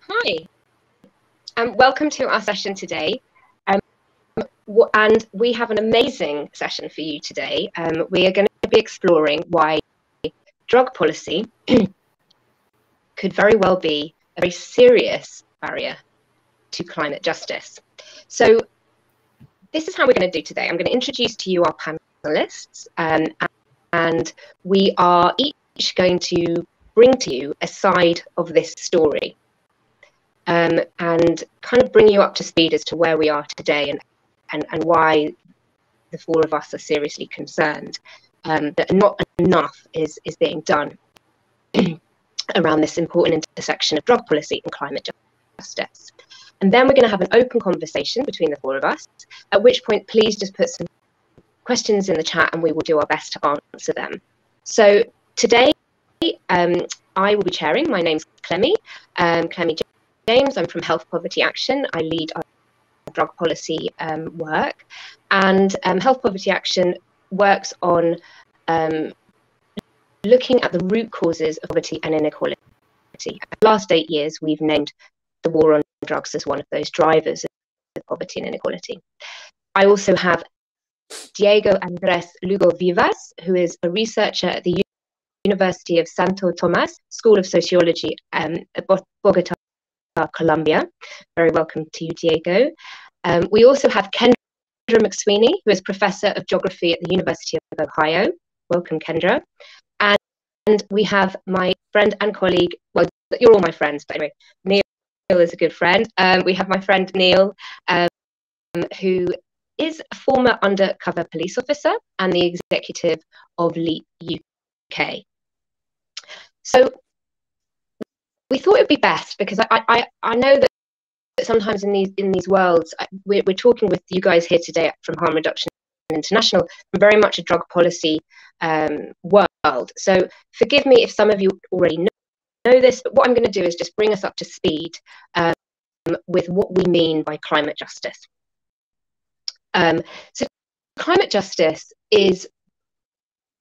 Hi, and welcome to our session today. And we have an amazing session for you today. We are going to be exploring why drug policy could very well be a very serious barrier to climate justice. So this is how we're going to do today. I'm going to introduce to you our panelists, and we are each going to bring to you a side of this story. And kind of bring you up to speed as to where we are today and why the four of us are seriously concerned that not enough is being done around this important intersection of drug policy and climate justice. And then we're going to have an open conversation between the four of us, at which point please just put some questions in the chat and we will do our best to answer them. So today I will be chairing. My name's Clemmy James. I'm from Health Poverty Action. I lead our drug policy work, and Health Poverty Action works on looking at the root causes of poverty and inequality. The last 8 years, we've named the war on drugs as one of those drivers of poverty and inequality. I also have Diego Andres Lugo Vivas, who is a researcher at the University of Santo Tomas School of Sociology at Bogota, Colombia. Very welcome to you, Diego. We also have Kendra McSweeney, who is Professor of Geography at the University of Ohio. Welcome, Kendra. And we have my friend and colleague, well, you're all my friends, but anyway, Neil is a good friend. We have my friend Neil, who is a former undercover police officer and the executive of LEAP UK. So we thought it would be best, because I know that sometimes in these worlds, we're talking with you guys here today from Harm Reduction International, very much a drug policy world. So forgive me if some of you already know this, but what I'm going to do is just bring us up to speed with what we mean by climate justice. So climate justice is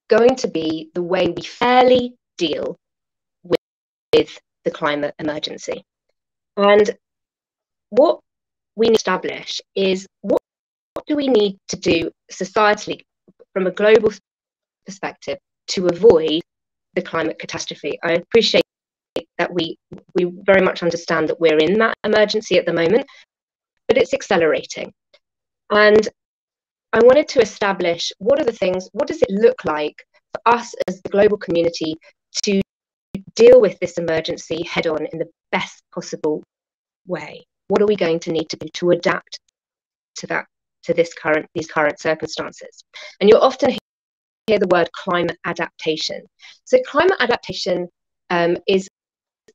going to be the way we fairly deal with the climate emergency. And what we need to establish is what do we need to do societally from a global perspective to avoid the climate catastrophe. I appreciate that we very much understand that we're in that emergency at the moment, but it's accelerating. And I wanted to establish what are the things, what does it look like for us as the global community to deal with this emergency head on in the best possible way? What are we going to need to do to adapt to that, to these current circumstances? And you'll often hear the word climate adaptation. So climate adaptation is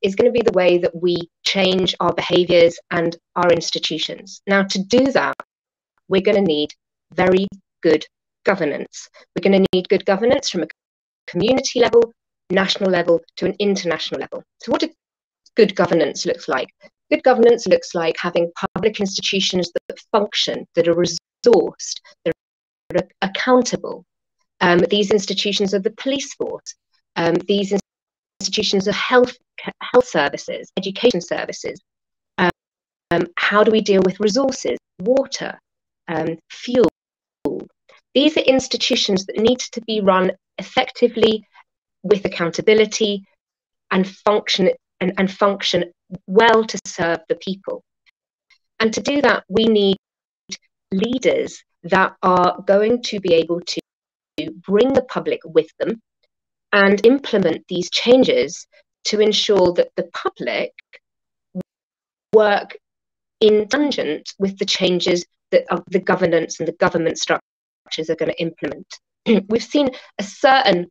going to be the way that we change our behaviours and our institutions. Now, to do that, we're going to need very good governance. We're going to need good governance from a community level, national level, to an international level. So what does good governance look like? Good governance looks like having public institutions that function, that are resourced, that are accountable. These institutions are the police force. These institutions are health services, education services. How do we deal with resources, water, fuel? These are institutions that need to be run effectively with accountability and function well to serve the people. And to do that, we need leaders that are going to be able to bring the public with them and implement these changes to ensure that the public work in tangent with the changes that the governance and the government structures are going to implement. We've seen a certain,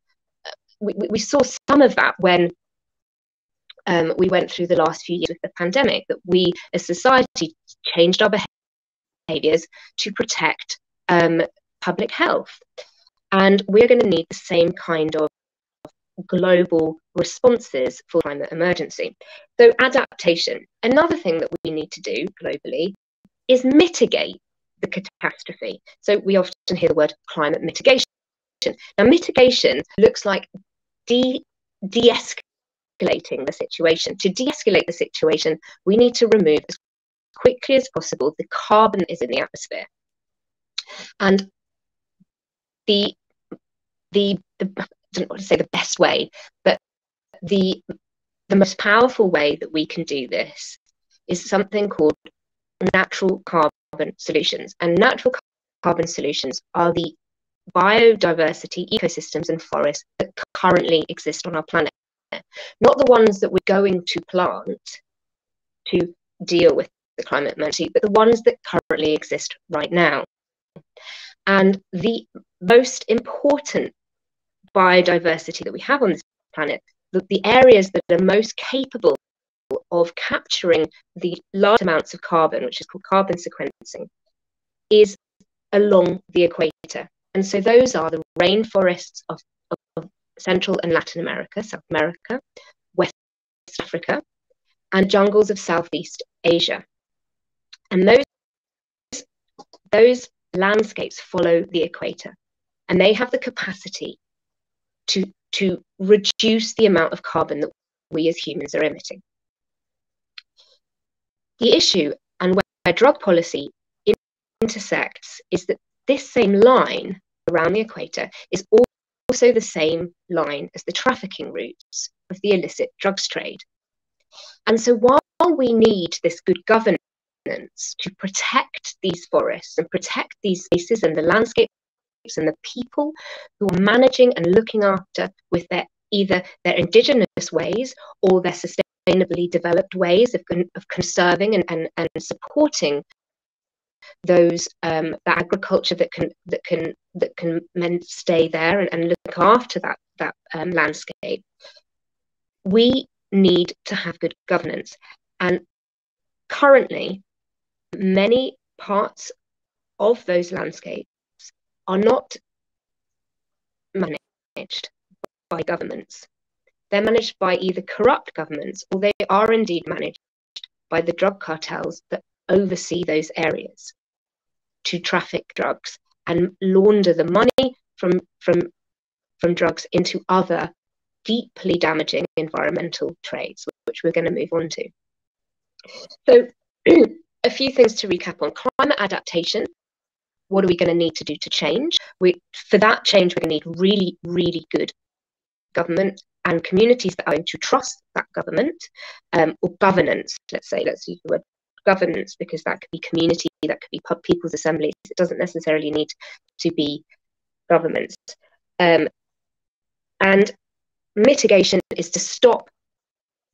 we saw some of that when we went through the last few years with the pandemic, that we as society changed our behaviours to protect public health. And we're going to need the same kind of global responses for climate emergency. So adaptation. Another thing that we need to do globally is mitigate the catastrophe. So we often hear the word climate mitigation. Now, mitigation looks like de-escalating de-escalating the situation. To de-escalate the situation, we need to remove as quickly as possible the carbon that is in the atmosphere. And I don't want to say the best way, but the most powerful way that we can do this is something called natural carbon solutions. And natural carbon solutions are the biodiversity ecosystems and forests that currently exist on our planet, not the ones that we're going to plant to deal with the climate emergency, but the ones that currently exist right now. And the most important biodiversity that we have on this planet, the areas that are most capable of capturing the large amounts of carbon, which is called carbon sequencing, is along the equator. And so those are the rainforests of Central and Latin America, South America, West Africa, and jungles of Southeast Asia. And those landscapes follow the equator, and they have the capacity to reduce the amount of carbon that we as humans are emitting. The issue, and where drug policy intersects, is that this same line around the equator is also the same line as the trafficking routes of the illicit drugs trade. And so while we need this good governance to protect these forests and protect these spaces and the landscapes and the people who are managing and looking after with either their indigenous ways or their sustainably developed ways of conserving and supporting those that agriculture that can stay there and look after that landscape, we need to have good governance. And currently, many parts of those landscapes are not managed by governments. They're managed by either corrupt governments, or they are indeed managed by the drug cartels that oversee those areas to traffic drugs and launder the money from drugs into other deeply damaging environmental trades, which we're going to move on to. So a few things to recap on. Climate adaptation. What are we going to need to do to change? For that change, we're going to need really, really good government and communities that are going to trust that government, or governance, let's use the word governance, because that could be community, that could be people's assemblies. It doesn't necessarily need to be governments. And mitigation is to stop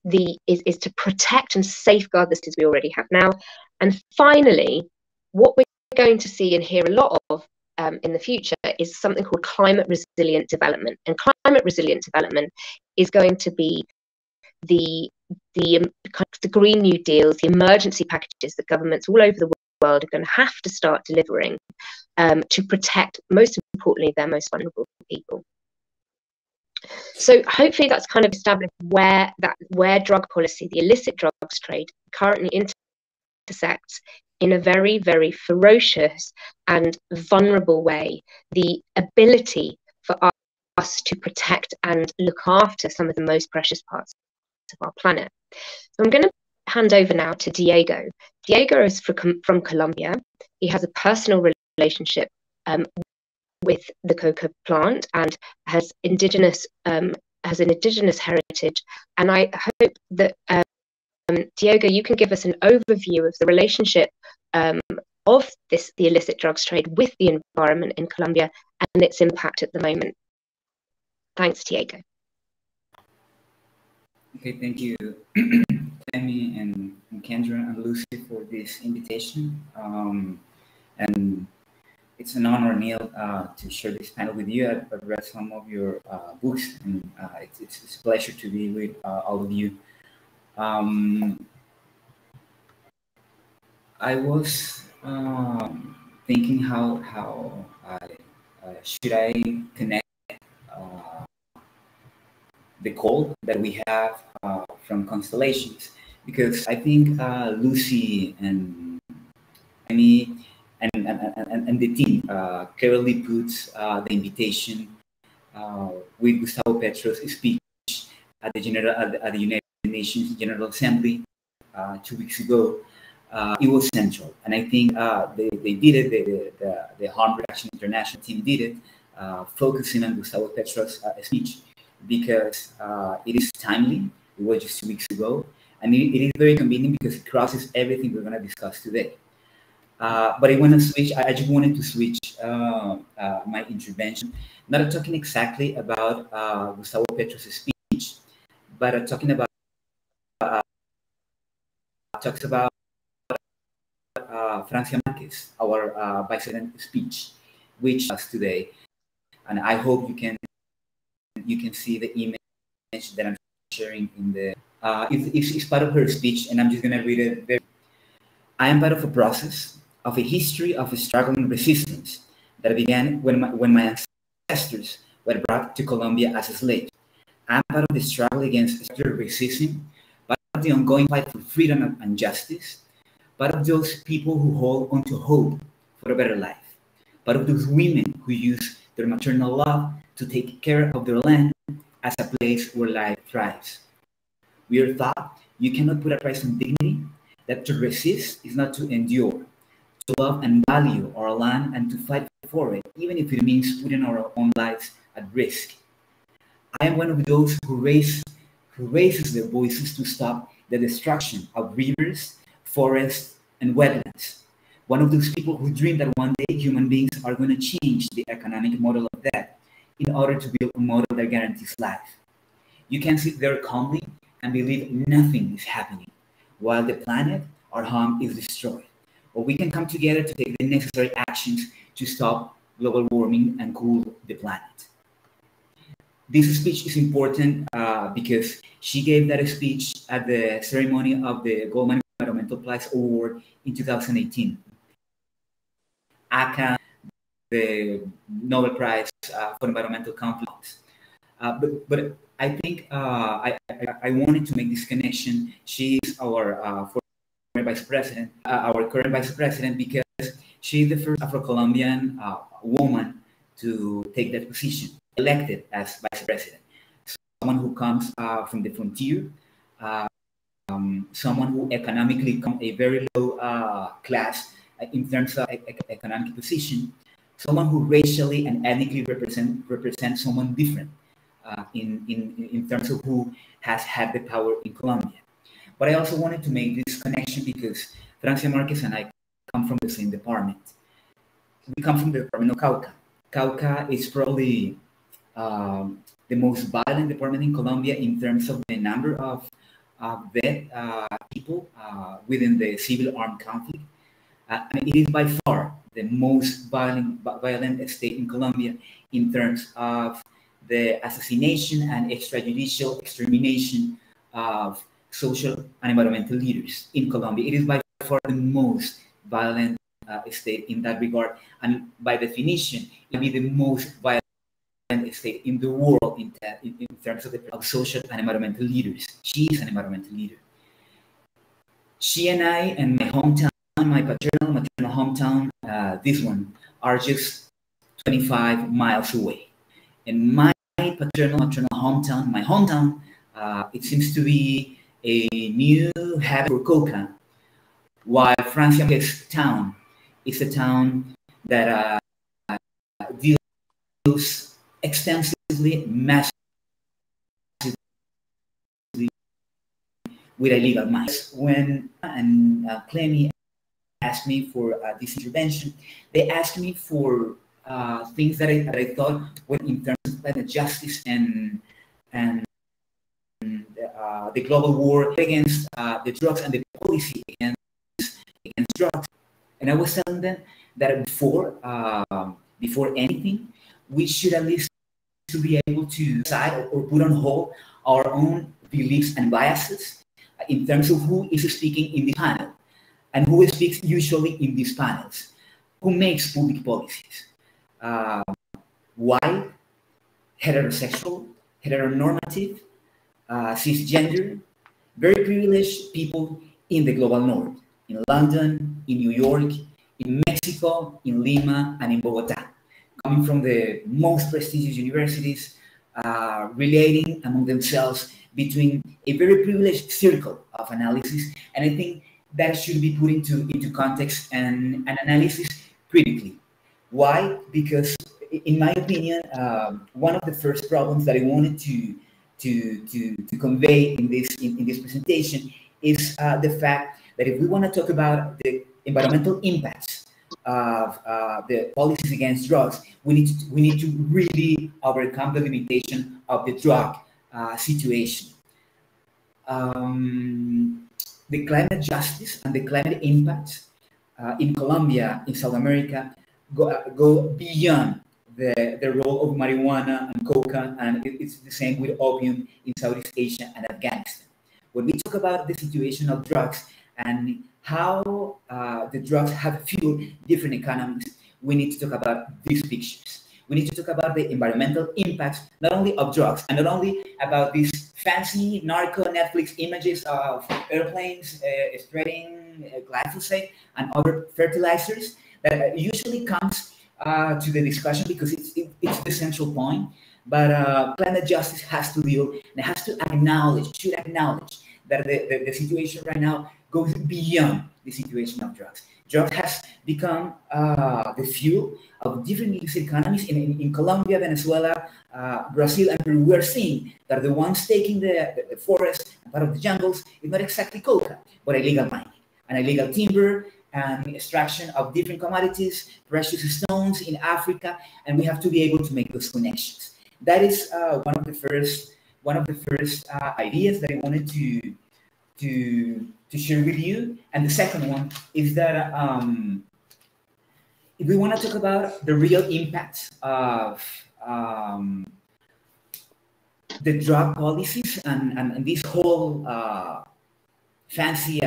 is to protect and safeguard the systems we already have now. And finally, what we're going to see and hear a lot of in the future is something called climate resilient development. And climate resilient development is going to be the Green New Deals, the emergency packages that governments all over the world are going to have to start delivering to protect, most importantly, their most vulnerable people. So hopefully that's kind of established where drug policy, the illicit drugs trade, currently intersects in a very, very ferocious and vulnerable way the ability for us to protect and look after some of the most precious parts of our planet. So I'm going to hand over now to Diego. Diego is from Colombia. He has a personal relationship with the coca plant and has an indigenous heritage. And I hope that Diego, you can give us an overview of the relationship of the illicit drugs trade with the environment in Colombia and its impact at the moment. Thanks, Diego. Okay, thank you, Tammy and Kendra and Lucy for this invitation. And it's an honor, Neil, to share this panel with you. I've read some of your books, and it's a pleasure to be with all of you. I was thinking how should I connect the call that we have from Constellations, because I think Lucy and Amy and the team clearly puts the invitation with Gustavo Petro's speech at the United Nations General Assembly 2 weeks ago. It was central, and I think they did it. The Harm Reduction International team did it, focusing on Gustavo Petro's speech because it is timely. It was just 2 weeks ago, and it is very convenient because it crosses everything we're going to discuss today. But I want to switch. I just wanted to switch my intervention, not talking exactly about Gustavo Petro's speech, but talking about talks about Francia Marquez, our Vice President's speech, which is today, and I hope you can see the image that I'm sharing in the. It's part of her speech, and I'm just gonna read it. I am part of a process of a history of a struggle and resistance that began when my ancestors were brought to Colombia as slaves. I am part of the struggle against structural racism, part of the ongoing fight for freedom and justice, part of those people who hold on to hope for a better life, part of those women who use their maternal love to take care of their land as a place where life thrives. We are taught you cannot put a price on dignity, that to resist is not to endure, to love and value our land and to fight for it, even if it means putting our own lives at risk. I am one of those who raises their voices to stop the destruction of rivers, forests, and wetlands. One of those people who dream that one day human beings are going to change the economic model of death in order to build a model that guarantees life. You can sit there calmly and believe nothing is happening while the planet, our home, is destroyed. Or we can come together to take the necessary actions to stop global warming and cool the planet. This speech is important because she gave that speech at the ceremony of the Goldman Environmental Prize Award in 2018. ACA, the Nobel Prize for Environmental Conflicts. But I think I wanted to make this connection. She's our former vice president, our current vice president, because she's the first Afro-Colombian woman to take that position, elected as vice president. Someone who comes from the frontier, someone who economically comes a very low class in terms of economic position, someone who racially and ethnically represents someone different in terms of who has had the power in Colombia. But I also wanted to make this connection because Francia Marquez and I come from the same department. We come from the department of Cauca. Cauca is probably the most violent department in Colombia in terms of the number of dead people within the civil armed conflict. And it is by far the most violent state in Colombia in terms of the assassination and extrajudicial extermination of social and environmental leaders in Colombia. It is by far the most violent state in that regard, and by definition, it will be the most violent state in the world in terms of the social and environmental leaders. She is an environmental leader. She and I and my hometown, my maternal hometown, this one, are just 25 miles away. And my paternal hometown, my hometown, it seems to be a new haven for coca, while Francia's town is a town that deals extensively, massively with illegal mines. When Clemmy asked me for this intervention, they asked me for things that I thought were in terms of climate justice and the global war against the drugs and the policy against drugs. And I was telling them that before anything, we should at least to be able to decide or put on hold our own beliefs and biases in terms of who is speaking in the panel and who speaks usually in these panels, who makes public policies. White, heterosexual, heteronormative, cisgender, very privileged people in the global north, in London, in New York, in Mexico, in Lima, and in Bogota, coming from the most prestigious universities, relating among themselves between a very privileged circle of analysis, and I think that should be put into context and an analysis critically. Why? Because, in my opinion, one of the first problems that I wanted to convey in this presentation is the fact that if we want to talk about the environmental impacts of the policies against drugs, we need to really overcome the limitation of the drug situation. The climate justice and the climate impacts in Colombia, in South America, go beyond the role of marijuana and coca, and it's the same with opium in Southeast Asia and Afghanistan. When we talk about the situation of drugs and how the drugs have fueled different economies, we need to talk about these pictures. We need to talk about the environmental impacts, not only of drugs, and not only about these fancy narco Netflix images of airplanes spreading glyphosate and other fertilizers that usually comes to the discussion because it's the central point. But climate justice has to deal and has to should acknowledge that the situation right now goes beyond the situation of drugs. Drugs has become the fuel of different illicit economies in Colombia, Venezuela, Brazil, and Peru. We're seeing that the ones taking the forest and part of the jungles is not exactly coca, but illegal mining and illegal timber and extraction of different commodities, precious stones in Africa, and we have to be able to make those connections. That is one of the first ideas that I wanted to share with you. And the second one is that if we want to talk about the real impacts of the drug policies and this whole fancy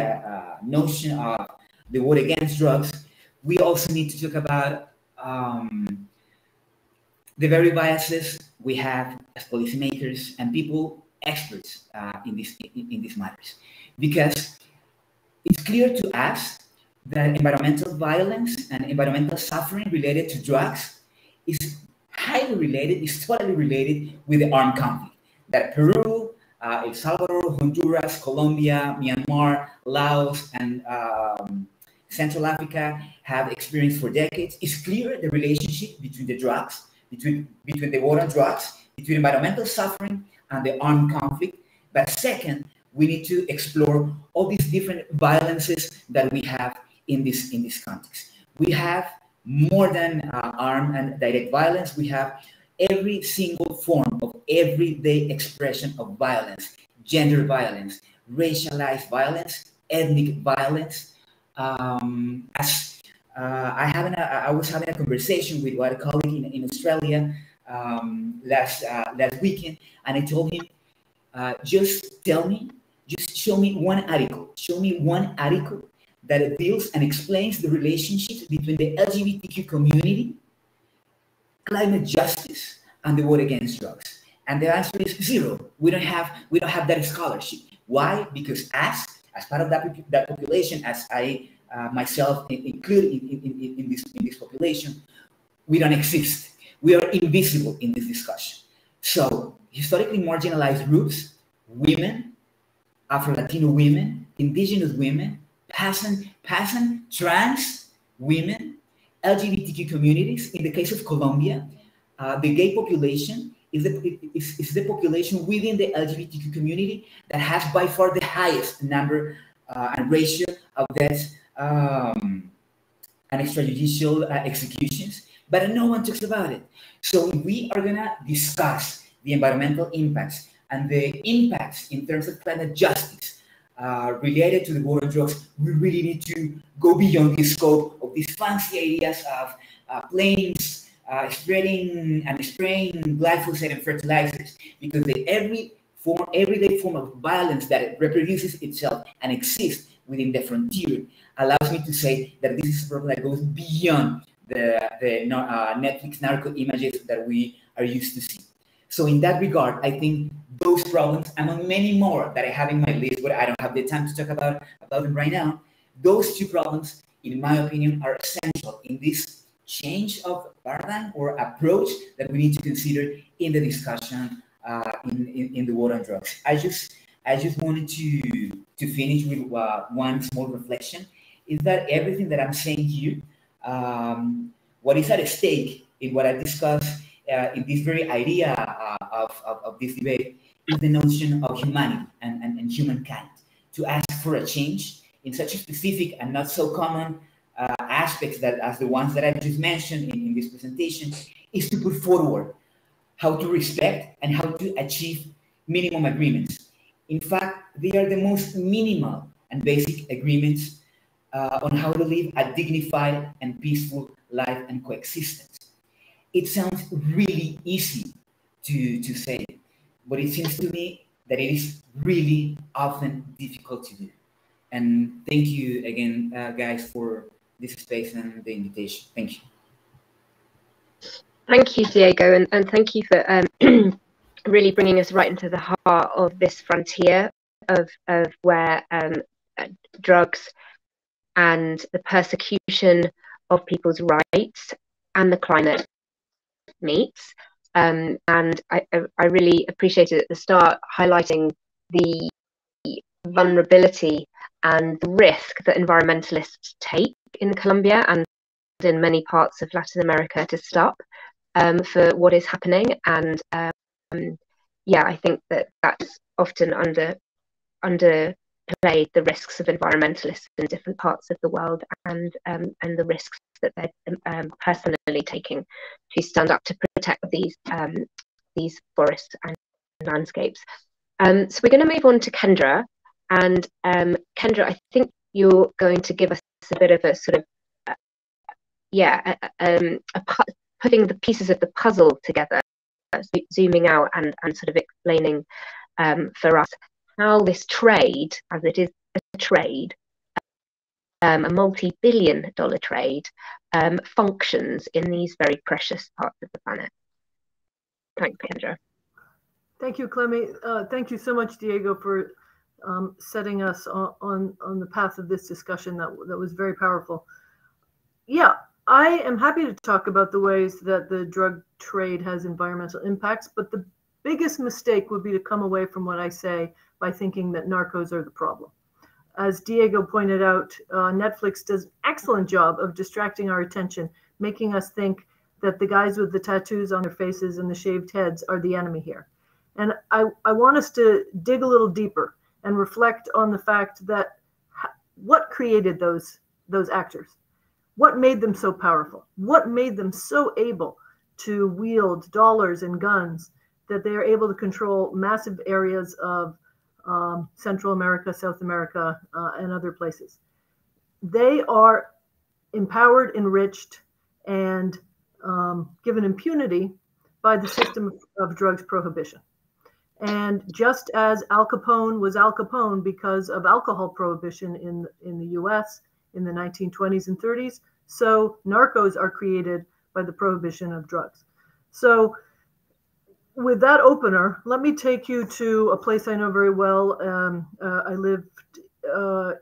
notion of the war against drugs, we also need to talk about the very biases we have as policymakers and people, experts in these matters. Because it's clear to us that environmental violence and environmental suffering related to drugs is highly related, is totally related with the armed conflict that Peru, El Salvador, Honduras, Colombia, Myanmar, Laos, and Central Africa have experienced for decades. It's clear the relationship between the drugs, between the war on drugs, between environmental suffering and the armed conflict. But second, we need to explore all these different violences that we have in this context. We have more than armed and direct violence. We have every single form of everyday expression of violence: gender violence, racialized violence, ethnic violence. I was having a conversation with a colleague in Australia last weekend, and I told him, just show me one article that deals and explains the relationships between the LGBTQ community, climate justice, and the war against drugs. And the answer is zero. We don't have that scholarship. Why? Because as part of that population, as I myself include in this population, we don't exist. We are invisible in this discussion. So historically marginalized groups, women, Afro-Latino women, indigenous women, peasant, trans women, LGBTQ communities. In the case of Colombia, the gay population is the population within the LGBTQ community that has by far the highest number and ratio of deaths and extrajudicial executions, but no one talks about it. So if we are gonna discuss the environmental impacts and the impacts in terms of climate justice related to the war on drugs, we really need to go beyond the scope of these fancy ideas of planes spraying glyphosate and fertilizers, because the everyday form of violence that reproduces itself and exists within the frontier allows me to say that this is a problem that goes beyond the Netflix narco images that we are used to see. So in that regard, I think those problems, among many more that I have in my list, but I don't have the time to talk about them right now, those two problems, in my opinion, are essential in this change of paradigm or approach that we need to consider in the discussion in the war on drugs. I just wanted to finish with one small reflection. Is that everything that I'm saying here, what is at stake in what I discussed in this very idea of this debate is the notion of humanity and humankind, to ask for a change in such a specific and not so common aspects that as the ones that I just mentioned in this presentation, is to put forward how to respect and how to achieve minimum agreements. In fact, they are the most minimal and basic agreements on how to live a dignified and peaceful life and coexistence. It sounds really easy to say, but it seems to me that it is really often difficult to do. And thank you again, guys, for this space and the invitation. Thank you. Thank you, Diego, and thank you for really bringing us right into the heart of this frontier of where drugs and the persecution of people's rights and the climate meets. And I really appreciated at the start highlighting the vulnerability and the risk that environmentalists take in Colombia and in many parts of Latin America to stop for what is happening. And yeah, I think that that's often underplayed, the risks of environmentalists in different parts of the world, and the risks that they're personally taking to stand up to protect these forests and landscapes. So we're going to move on to Kendra, and Kendra, I think you're going to give us a bit of a sort of putting the pieces of the puzzle together, zooming out and sort of explaining for us how this trade, as it is a trade, a multi-billion-dollar trade, functions in these very precious parts of the planet. Thanks, Kendra. Thank you, Clemi. Thank you so much, Diego, for setting us on the path of this discussion. That was very powerful. Yeah, I am happy to talk about the ways that the drug trade has environmental impacts, but the biggest mistake would be to come away from what I say by thinking that narcos are the problem. As Diego pointed out, Netflix does an excellent job of distracting our attention, making us think that the guys with the tattoos on their faces and the shaved heads are the enemy here. And I want us to dig a little deeper and reflect on the fact that what created those actors? What made them so powerful? What made them so able to wield dollars and guns that they are able to control massive areas of Central America, South America, and other places? They are empowered, enriched, and given impunity by the system of drugs prohibition. And just as Al Capone was Al Capone because of alcohol prohibition in the US in the 1920s and 30s, so narcos are created by the prohibition of drugs. So with that opener, let me take you to a place I know very well. I lived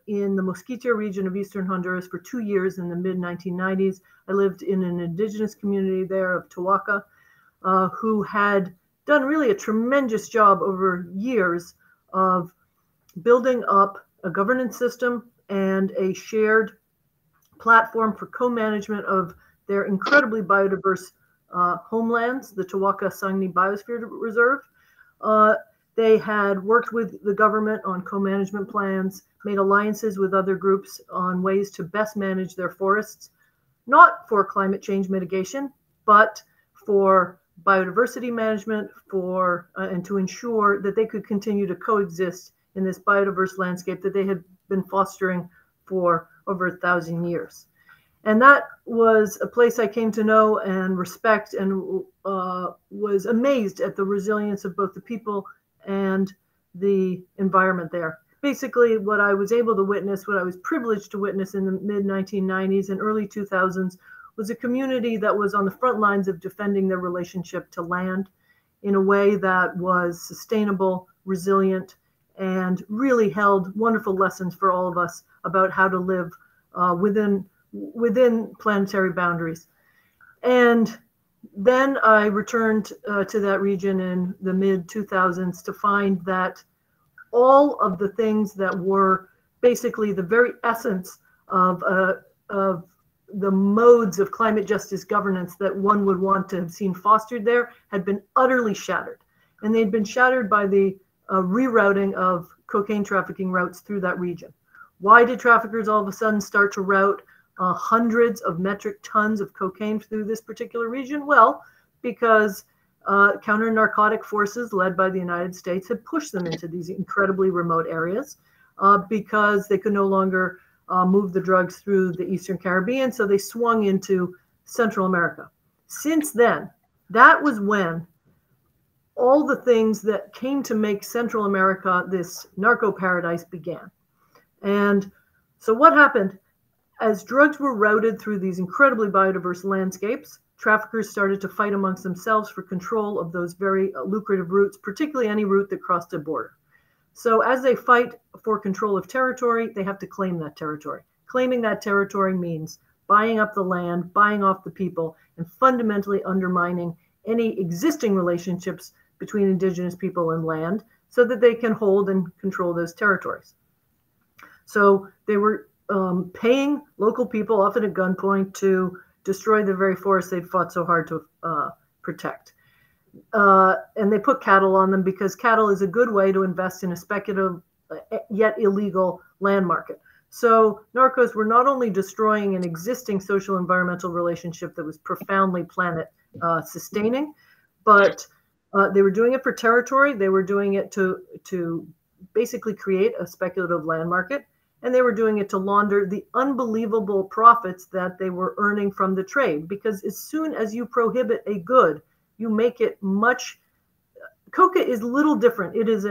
in the Mosquito region of eastern Honduras for 2 years in the mid-1990s. I lived in an indigenous community there of Tawaka, who had done really a tremendous job over years of building up a governance system and a shared platform for co-management of their incredibly biodiverse homelands, the Tawaka Sangni Biosphere Reserve. They had worked with the government on co-management plans, made alliances with other groups on ways to best manage their forests, not for climate change mitigation, but for biodiversity management, and to ensure that they could continue to coexist in this biodiverse landscape that they had been fostering for over 1,000 years. And that was a place I came to know and respect, and was amazed at the resilience of both the people and the environment there. Basically, what I was able to witness, what I was privileged to witness in the mid-1990s and early 2000s, was a community that was on the front lines of defending their relationship to land in a way that was sustainable, resilient, and really held wonderful lessons for all of us about how to live within planetary boundaries. And then I returned to that region in the mid-2000s to find that all of the things that were basically the very essence of the modes of climate justice governance that one would want to have seen fostered there had been utterly shattered. And they'd been shattered by the rerouting of cocaine trafficking routes through that region. Why did traffickers all of a sudden start to route hundreds of metric tons of cocaine through this particular region? Well, because counter-narcotic forces led by the United States had pushed them into these incredibly remote areas because they could no longer move the drugs through the Eastern Caribbean, so they swung into Central America. Since then, that was when all the things that came to make Central America this narco paradise began. And so what happened? As drugs were routed through these incredibly biodiverse landscapes, traffickers started to fight amongst themselves for control of those very lucrative routes, particularly any route that crossed a border. So as they fight for control of territory, they have to claim that territory. Claiming that territory means buying up the land, buying off the people, and fundamentally undermining any existing relationships between indigenous people and land so that they can hold and control those territories. So they were paying local people, often at gunpoint, to destroy the very forests they'd fought so hard to protect. And they put cattle on them because cattle is a good way to invest in a speculative yet illegal land market. So narcos were not only destroying an existing social environmental relationship that was profoundly planet sustaining, but they were doing it for territory. They were doing it to basically create a speculative land market. And they were doing it to launder the unbelievable profits that they were earning from the trade. Because as soon as you prohibit a good, you make it much. Coca is a little different. It is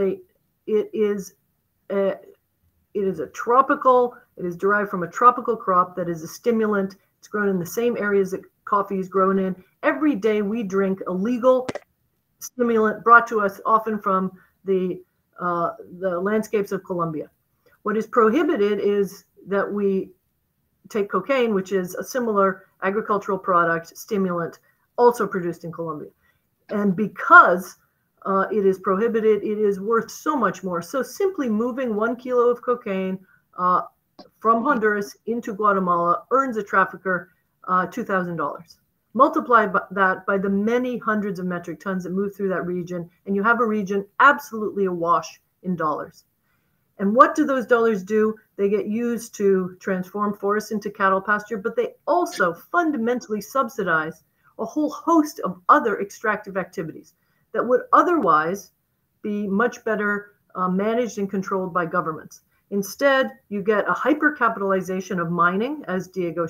a tropical. It is derived from a tropical crop that is a stimulant. It's grown in the same areas that coffee is grown in. Every day we drink a legal stimulant brought to us often from the landscapes of Colombia. What is prohibited is that we take cocaine, which is a similar agricultural product, stimulant, also produced in Colombia. And because it is prohibited, it is worth so much more. So simply moving 1 kilo of cocaine from Honduras into Guatemala earns a trafficker $2,000. Multiply that by the many hundreds of metric tons that move through that region, and you have a region absolutely awash in dollars. And what do those dollars do? They get used to transform forests into cattle pasture, but they also fundamentally subsidize a whole host of other extractive activities that would otherwise be much better managed and controlled by governments. Instead, you get a hypercapitalization of mining, as Diego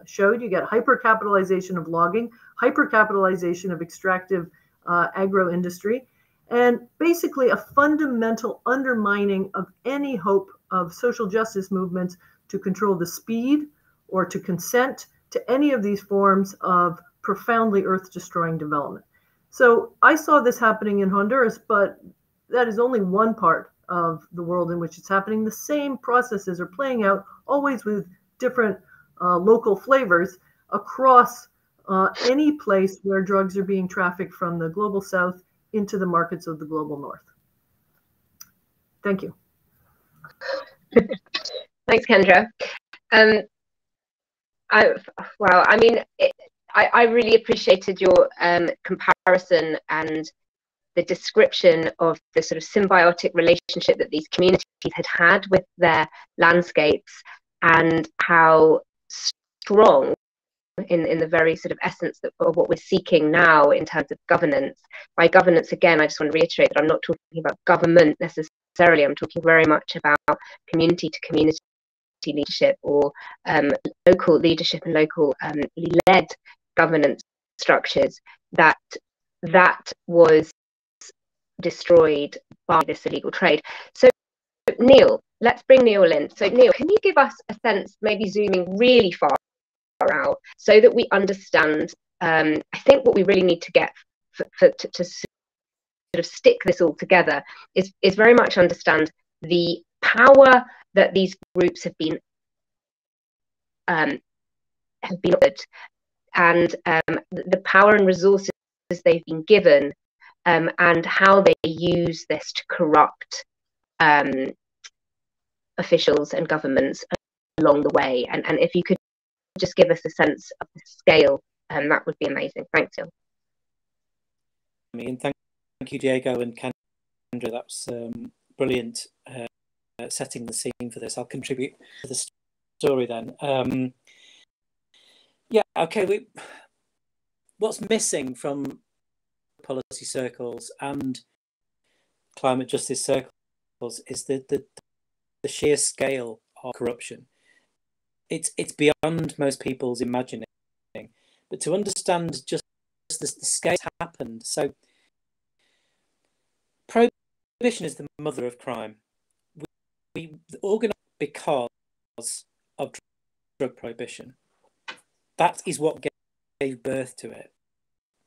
showed. You get hypercapitalization of logging, hypercapitalization of extractive agro-industry, and basically a fundamental undermining of any hope of social justice movements to control the speed or to consent to any of these forms of profoundly earth-destroying development. So I saw this happening in Honduras, but that is only one part of the world in which it's happening. The same processes are playing out, always with different local flavors, across any place where drugs are being trafficked from the global south into the markets of the global north. Thank you. Thanks, Kendra. I really appreciated your comparison and the description of the sort of symbiotic relationship that these communities had with their landscapes, and how strong in the very sort of essence of what we're seeking now in terms of governance. By governance, again, I just want to reiterate that I'm not talking about government necessarily. I'm talking very much about community to community leadership, or local leadership and local led governance structures that was destroyed by this illegal trade. So Neil, let's bring Neil in. So Neil, can you give us a sense, maybe zooming really far out, so that we understand, I think what we really need to get to sort of stick this all together is very much understand the power that these groups have been offered, and the power and resources they've been given, and how they use this to corrupt officials and governments along the way. And if you could just give us a sense of the scale, that would be amazing. Thanks, Jill. And thank you, Diego and Kendra. That was brilliant, setting the scene for this. I'll contribute to the story then. Yeah, okay. What's missing from policy circles and climate justice circles is the sheer scale of corruption. It's beyond most people's imagining. But to understand just the scale that's happened, so prohibition is the mother of crime. We organise because of drug prohibition. That is what gave birth to it.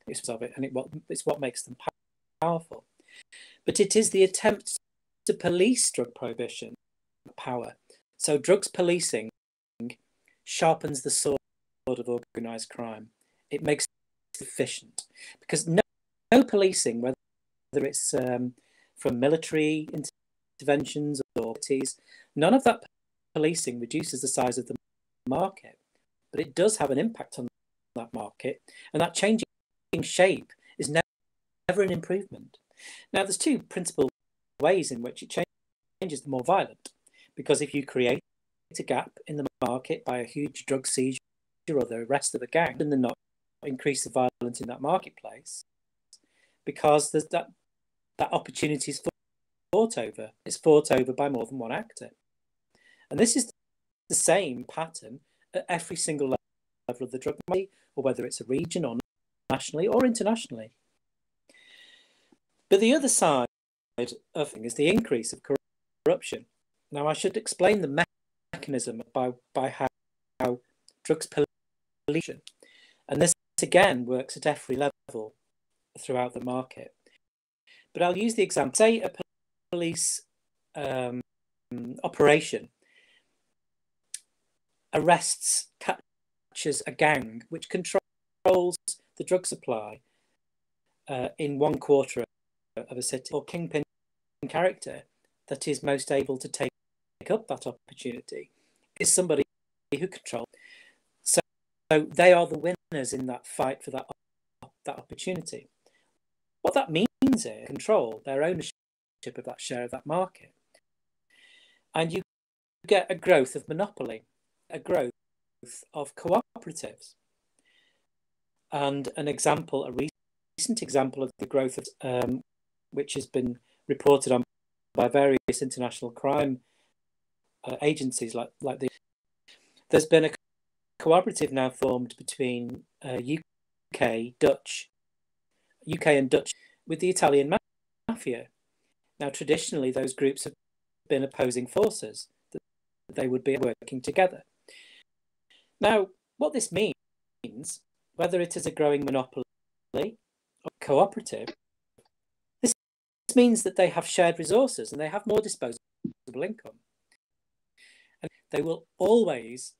It's of it, and it's what makes them powerful. But it is the attempt to police drug prohibition power. So drugs policing sharpens the sword of organised crime. It makes it efficient, because no policing, whether it's from military interventions or cities, none of that policing reduces the size of the market, but it does have an impact on that market, and that changing shape is never an improvement. Now, there's two principal ways in which it changes: the more violent, because if you create a gap in the market by a huge drug seizure or the arrest of a gang, then they're not increase the violence in that marketplace, because there's that opportunity is fought over. It's fought over by more than one actor. And this is the same pattern at every single level of the drug market, or whether it's a region or nationally or internationally. But the other side of things is the increase of corruption. Now, I should explain the mechanism by how drugs pollution, and this again works at every level throughout the market. But I'll use the example. Say a police operation captures a gang which controls the drug supply in one quarter of a city, or kingpin character that is most able to take up that opportunity is somebody who controls. So they are the winners in that fight for that opportunity. What that means is control their ownership of that share of that market. And you get a growth of monopoly, a growth of cooperatives. And a recent example of the growth of, which has been reported on by various international crime agencies like the. There's been a cooperative now formed between UK and Dutch with the Italian mafia. Now, traditionally, those groups have been opposing forces, that they would be working together. Now, what this means, whether it is a growing monopoly or cooperative, this means that they have shared resources and they have more disposable income. And they will always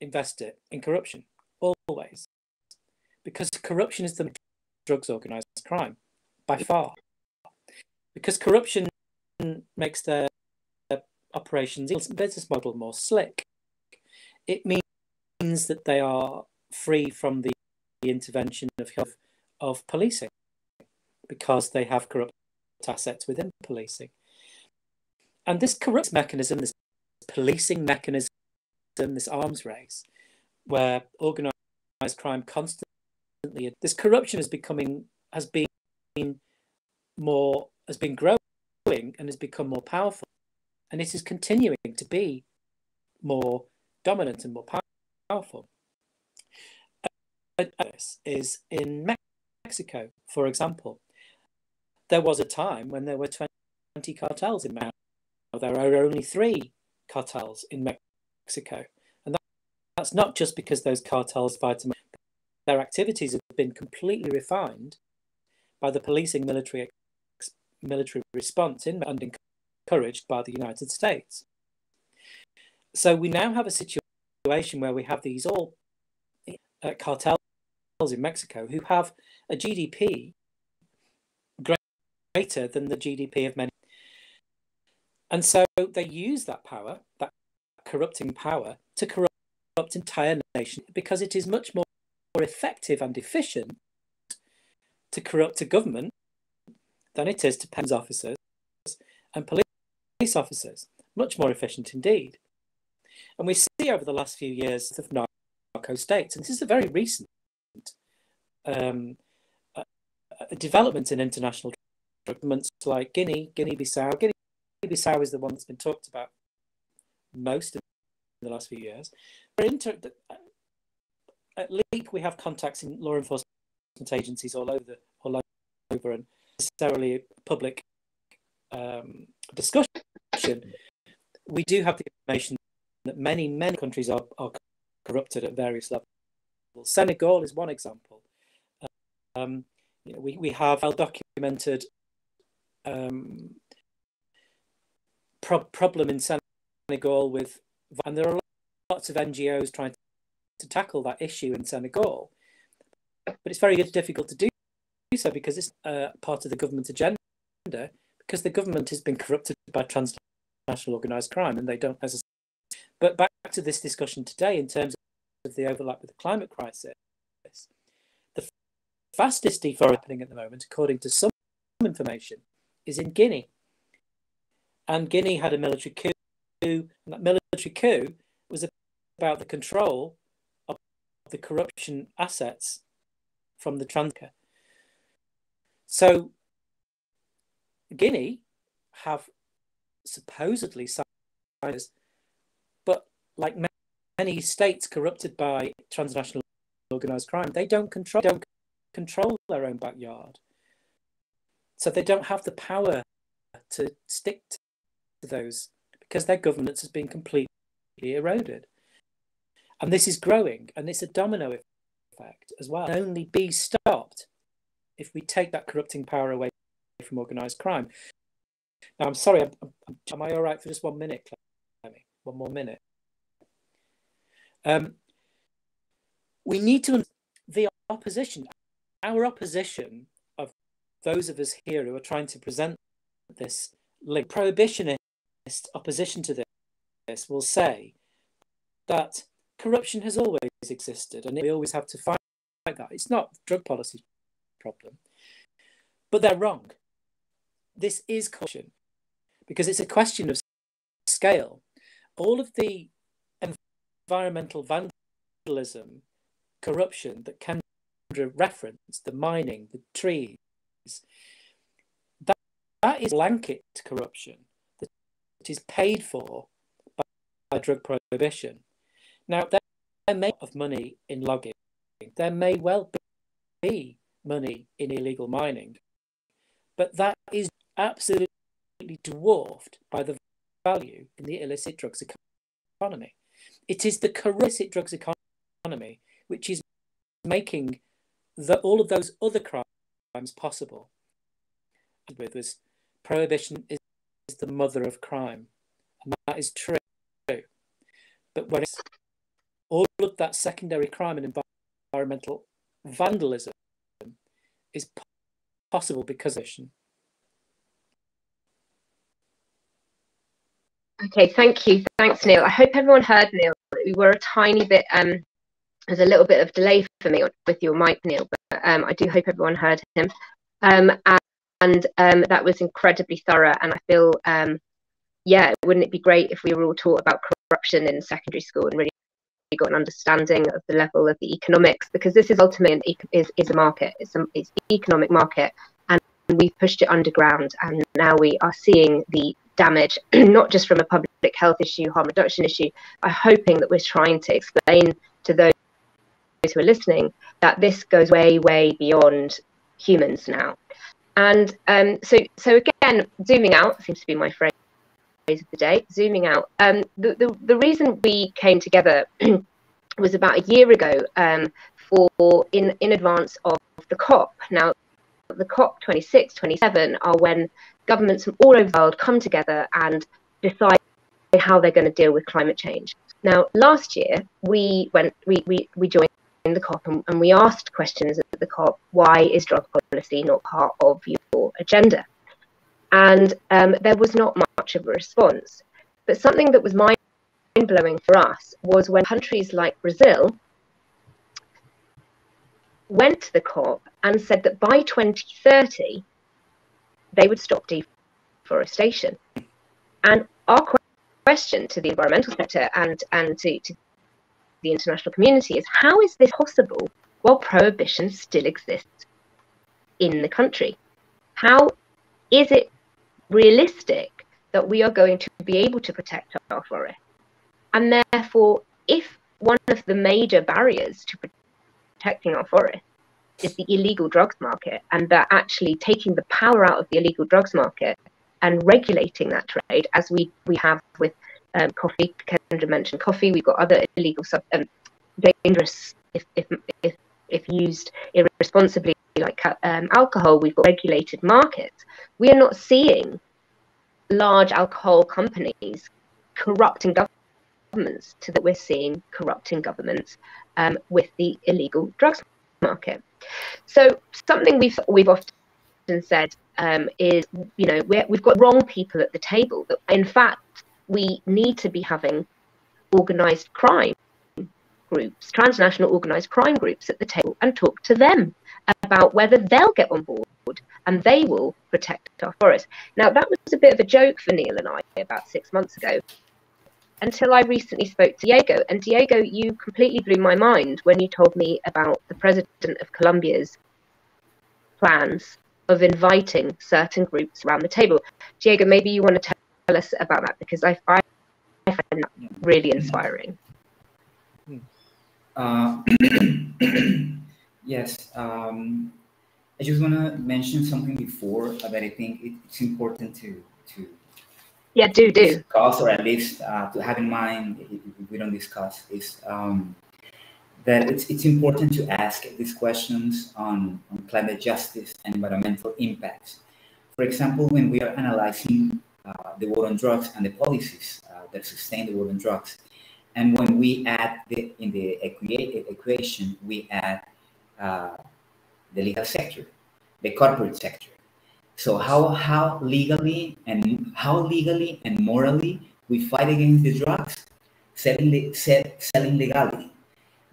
invest it in corruption, always. Because corruption is the drugs organised crime, by far. Because corruption makes their operations, business model more slick. It means that they are free from the intervention of policing, because they have corrupt assets within policing. And this corrupt mechanism, this policing mechanism, this arms race, where organised crime constantly, this corruption has been growing and has become more powerful, and it is continuing to be more dominant and more powerful. This is in Mexico, for example. There was a time when there were 20 cartels in Mexico. There are only 3 cartels in Mexico, and that's not just because those cartels fight. Their activities have been completely refined by the policing military response and encouraged by the United States. So we now have a situation where we have these all cartels in Mexico who have a GDP greater than the GDP of many. And so they use that power, that corrupting power, to corrupt entire nations, because it is much more effective and efficient to corrupt a government than it is to police officers and police officers. Much more efficient indeed. And we see over the last few years of narco states, and this is a very recent development in international governments like Guinea-Bissau. Guinea-Bissau is the one that's been talked about most in the last few years. At LEAP, we have contacts in law enforcement agencies all over, and necessarily public discussion. We do have the information that many countries are corrupted at various levels. Senegal is one example. We have well-documented problem in Senegal with, and there are lots of NGOs trying to tackle that issue in Senegal, but it's very difficult to do so because it's part of the government agenda, because the government has been corrupted by transnational organised crime, and they don't necessarily. But back to this discussion today in terms of the overlap with the climate crisis, the fastest deforestation happening at the moment, according to some information, is in Guinea. And Guinea had a military coup, and that military coup was about the control of the corruption assets from the Transca. So Guinea have supposedly signed, but like many states corrupted by transnational organised crime, they don't control their own backyard. So they don't have the power to stick to those because their governance has been completely eroded. And this is growing, and it's a domino effect as well. It can only be stopped if we take that corrupting power away from organised crime. Now, I'm sorry, am I all right for just 1 minute, Clemmy? 1 more minute. We need to, the opposition, our opposition of those of us here who are trying to present this link, prohibitionist opposition to this will say that corruption has always existed and we always have to fight that. It's not drug policy problem, but they're wrong. This is corruption because it's a question of scale. All of the environmental vandalism, corruption that Kendra referenced, the mining, the trees, that is blanket corruption that is paid for by drug prohibition. Now, there may be money in logging. There may well be money in illegal mining, but that is absolutely dwarfed by the value in the illicit drugs economy. It is the illicit drugs economy which is making all of those other crimes possible. With us, prohibition is the mother of crime, and that is true. But when it's all of that secondary crime and environmental vandalism is possible because of it. Okay, thank you. Thanks, Neil. I hope everyone heard Neil. We were a tiny bit, there's a little bit of delay for me with your mic, Neil, but I do hope everyone heard him. And that was incredibly thorough. And I feel, yeah, wouldn't it be great if we were all taught about corruption in secondary school and really got an understanding of the level of the economics, because this is ultimately is a market. It's an economic market, and we've pushed it underground, and now we are seeing the damage, not just from a public health issue, harm reduction issue. I'm hoping that we're trying to explain to those who are listening that this goes way, way beyond humans now. And so again, zooming out seems to be my phrase of the day. Zooming out. The reason we came together was about a year ago in advance of the COP. Now, the COP 26, 27 are when governments from all over the world come together and decide how they're going to deal with climate change. Now, last year we joined the COP, and we asked questions at the COP. Why is drug policy not part of your agenda? And there was not much of a response. But something that was mind-blowing for us was when countries like Brazil went to the COP and said that by 2030 they would stop deforestation. And our question to the environmental sector and to the international community is, how is this possible while prohibition still exists in the country? How is it realistic that we are going to be able to protect our forest? And therefore, if one of the major barriers to protecting our forest is the illegal drugs market, and that actually taking the power out of the illegal drugs market and regulating that trade, as we have with coffee. Kendra mentioned coffee. We've got other illegal dangerous if used irresponsibly, like alcohol. We've got regulated markets. We are not seeing large alcohol companies corrupting governments to that we're seeing corrupting governments with the illegal drugs market. So something we've often said is, you know, we've got wrong people at the table. That in fact we need to be having organised crime groups, transnational organised crime groups at the table, and talk to them about whether they'll get on board and they will protect our forests. Now, that was a bit of a joke for Neil and I about 6 months ago, until I recently spoke to Diego. And Diego, you completely blew my mind when you told me about the president of Colombia's plans of inviting certain groups around the table. Diego, maybe you want to tell us about that, because I find that really inspiring. Yes, I just want to mention something before that I think it's important to do discuss, or at least to have in mind if we don't discuss, is that it's important to ask these questions on climate justice and environmental impacts. For example, when we are analyzing the war on drugs and the policies that sustain the war on drugs, and when we add in the equation, we add the legal sector, the corporate sector. So how legally and morally we fight against the drugs, selling legality.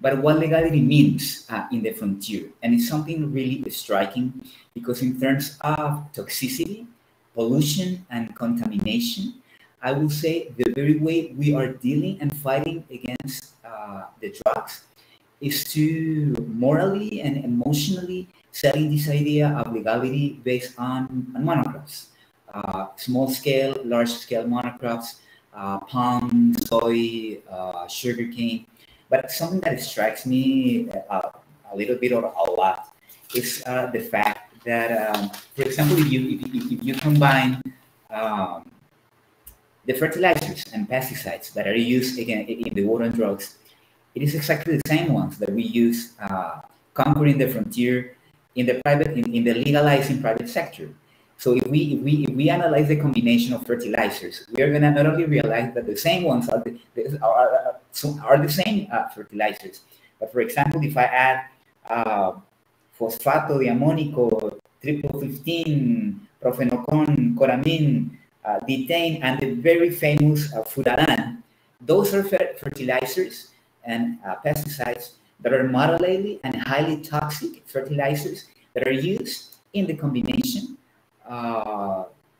But what legality means in the frontier, and it's something really striking, because in terms of toxicity, pollution, and contamination, I will say the very way we are dealing and fighting against the drugs is to morally and emotionally selling this idea of legality based on monocrops, small scale, large scale monocrops, palm, soy, sugarcane. But something that strikes me a little bit or a lot is the fact that, for example, if you combine the fertilizers and pesticides that are used again in the war on drugs, it is exactly the same ones that we use conquering the frontier in the legalizing private sector. So if we analyze the combination of fertilizers, we are gonna not only realize that the same ones are the same fertilizers, but for example, if I add fosfato diamónico, triple 15, profenocon, coramine, detaine, and the very famous furalan, those are fertilizers and pesticides that are moderately and highly toxic fertilizers that are used in the combination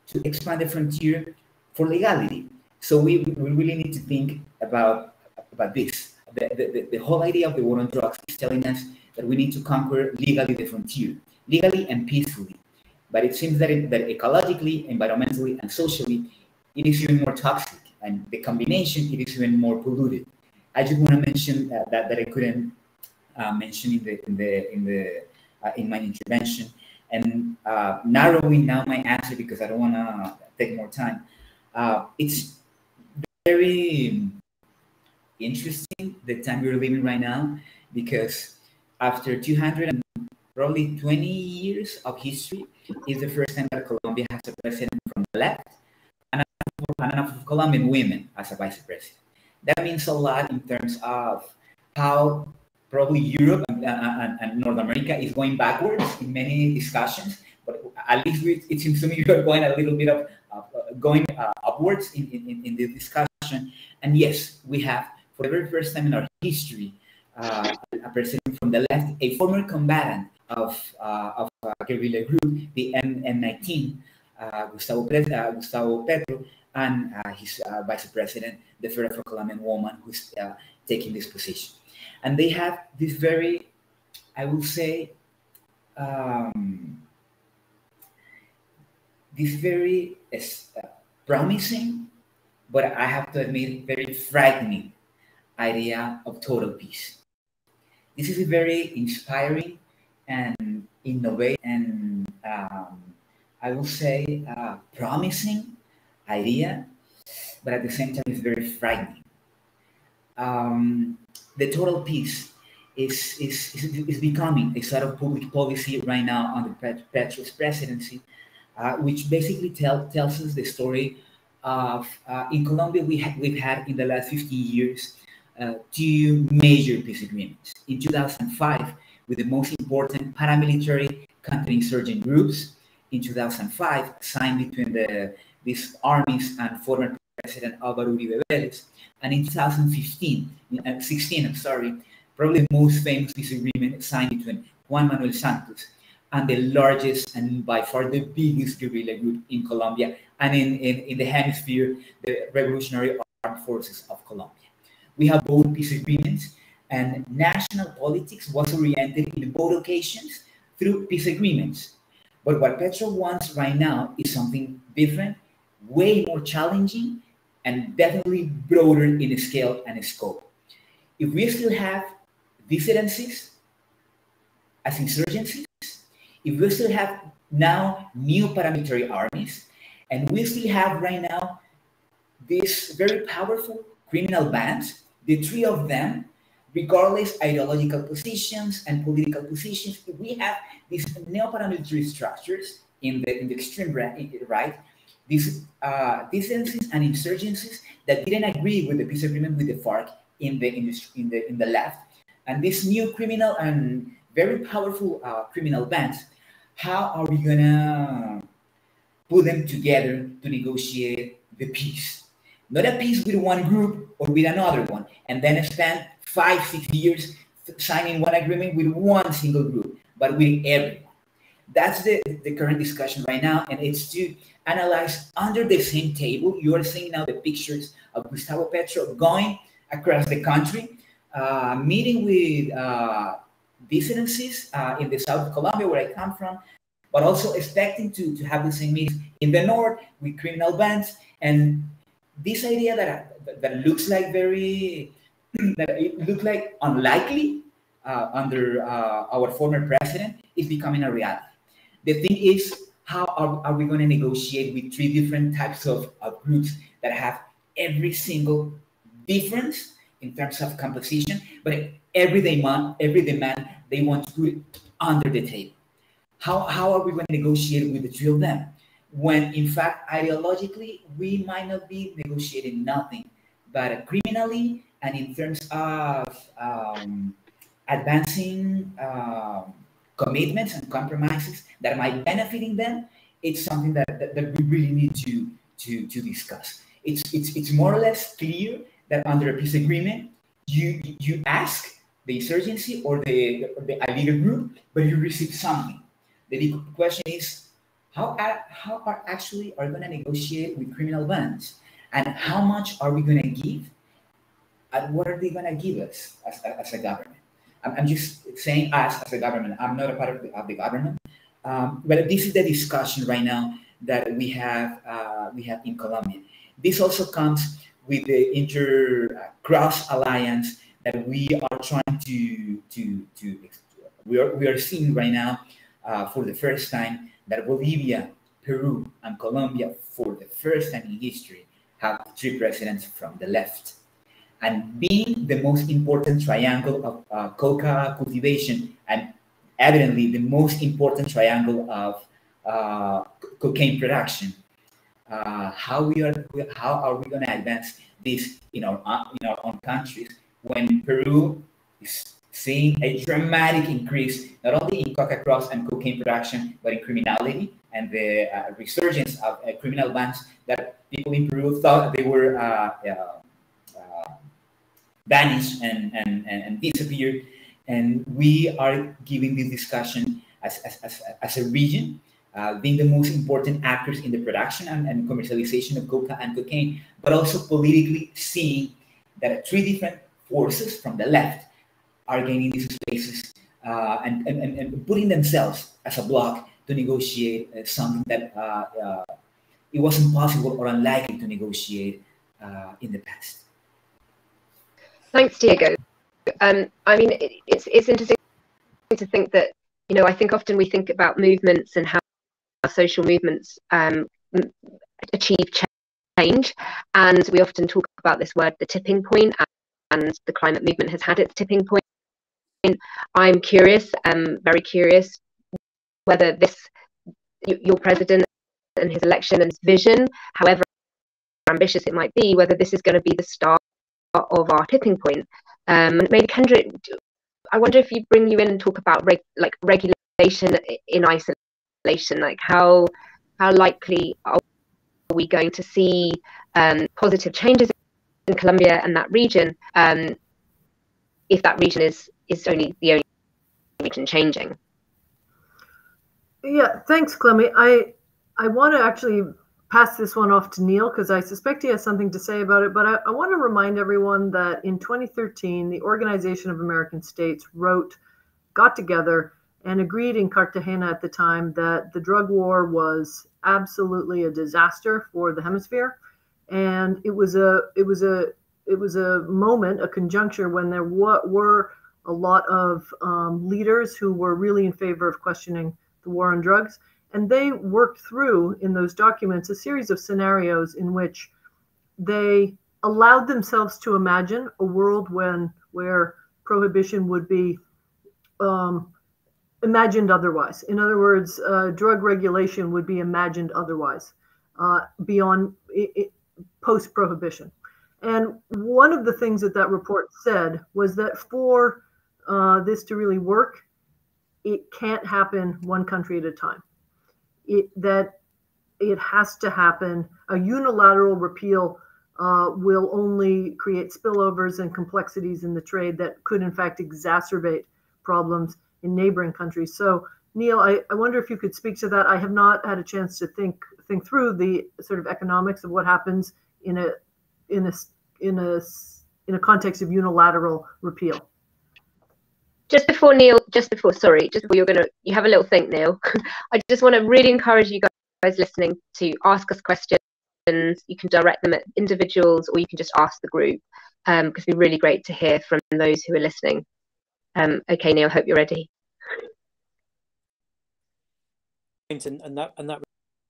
to expand the frontier for legality. So we really need to think about this. The whole idea of the war on drugs is telling us that we need to conquer legally the frontier, legally and peacefully. But it seems that ecologically, environmentally, and socially, it is even more toxic, and the combination, it is even more polluted. I just want to mention that I couldn't mention in my intervention, and narrowing down my answer because I don't want to take more time. It's very interesting the time we're living right now, because after 200 and probably 20 years of history, is the first time that Colombia has a president from the left and enough of Colombian women as a vice president. That means a lot in terms of how probably Europe and North America is going backwards in many discussions, but at least it seems to me we are going a little bit of going upwards in the discussion. And yes, we have, for the very first time in our history, a president from the left, a former combatant of a guerrilla group, the M19, Gustavo Petro, and his vice president, the first Afro-Colombian woman who's taking this position. And they have this very, I would say, this very promising, but I have to admit, very frightening idea of total peace. This is a very inspiring and innovative and I will say promising idea, but at the same time it's very frightening. The total peace is becoming a sort of public policy right now under Petro's presidency, which basically tells us the story of in Colombia we've had in the last 50 years two major peace agreements. In 2005, with the most important paramilitary counterinsurgent groups, in 2005, signed between these armies and former President Álvaro Uribe Vélez, and in 2016, probably the most famous peace agreement signed between Juan Manuel Santos and the largest and by far the biggest guerrilla group in Colombia and in the hemisphere, the Revolutionary Armed Forces of Colombia. We have both peace agreements, and national politics was oriented in both occasions through peace agreements. But what Petro wants right now is something different, way more challenging, and definitely broader in scale and scope. If we still have dissidencies as insurgencies, if we still have now new paramilitary armies, and we still have right now these very powerful criminal bands, the three of them, regardless ideological positions and political positions, if we have these neo-paramilitary structures in the extreme right, these dissidencies and insurgencies that didn't agree with the peace agreement with the FARC in the left, and these new criminal and very powerful criminal bands, how are we gonna put them together to negotiate the peace? Not a peace with one group or with another one, and then spend 5-6 years signing one agreement with one single group, but with everyone. That's the current discussion right now, and it's to analyze under the same table. You are seeing now the pictures of Gustavo Petro going across the country, meeting with dissidencies in the south of Colombia, where I come from, but also expecting to have the same meetings in the north with criminal bands. And this idea that looks like that it looked like unlikely under our former president is becoming a reality. The thing is, how are we going to negotiate with three different types of groups that have every single difference in terms of composition, but every demand they want to put it under the table? How are we going to negotiate with the three of them when, in fact, ideologically, we might not be negotiating nothing, but criminally and in terms of advancing commitments and compromises that might benefiting them, it's something that we really need to discuss. It's more or less clear that under a peace agreement, you ask the insurgency or the illegal group, but you receive something. The big question is, how are actually going to negotiate with criminal bands, and how much are we going to give, and what are they going to give us as a government? I'm just saying us as a government. I'm not a part of the government, but this is the discussion right now that we have in Colombia. This also comes with the cross alliance that we are trying to we are seeing right now for the first time, that Bolivia, Peru, and Colombia, for the first time in history, have three presidents from the left. And being the most important triangle of coca cultivation, and evidently the most important triangle of cocaine production, how are we going to advance this in our own countries when Peru is seeing a dramatic increase, not only in coca cross and cocaine production, but in criminality and the resurgence of criminal bands that people in Peru thought they were vanished and disappeared. And we are giving this discussion as a region, being the most important actors in the production and commercialization of coca and cocaine, but also politically seeing that three different forces from the left are gaining these spaces and putting themselves as a bloc to negotiate something that it wasn't possible or unlikely to negotiate in the past. Thanks, Diego. I mean, it's interesting to think that, you know, I think often we think about movements and how social movements achieve change, and we often talk about this word, the tipping point, and the climate movement has had its tipping point. I'm curious, very curious, whether your president and his election and his vision, however ambitious it might be, whether this is going to be the start of our tipping point. Maybe Kendra, I wonder if you bring you in and talk about regulation in isolation, like how likely are we going to see positive changes in Colombia and that region, if that region is only the only region changing? Yeah, thanks, Clemmy. I want to actually pass this one off to Neil because I suspect he has something to say about it. But I want to remind everyone that in 2013, the Organization of American States got together and agreed in Cartagena at the time that the drug war was absolutely a disaster for the hemisphere, and it was a moment, a conjuncture when there were a lot of leaders who were really in favor of questioning the war on drugs. And they worked through in those documents a series of scenarios in which they allowed themselves to imagine a world where prohibition would be imagined otherwise. In other words, drug regulation would be imagined otherwise beyond post-prohibition. And one of the things that report said was that for this to really work, it can't happen one country at a time. That it has to happen. A unilateral repeal will only create spillovers and complexities in the trade that could, in fact, exacerbate problems in neighboring countries. So, Neil, I wonder if you could speak to that. I have not had a chance to think through the sort of economics of what happens in a context of unilateral repeal. Just before you have a little think, Neil. I just want to really encourage you guys listening to ask us questions. You can direct them at individuals, or you can just ask the group, because it'd be really great to hear from those who are listening. Okay, Neil, hope you're ready. And that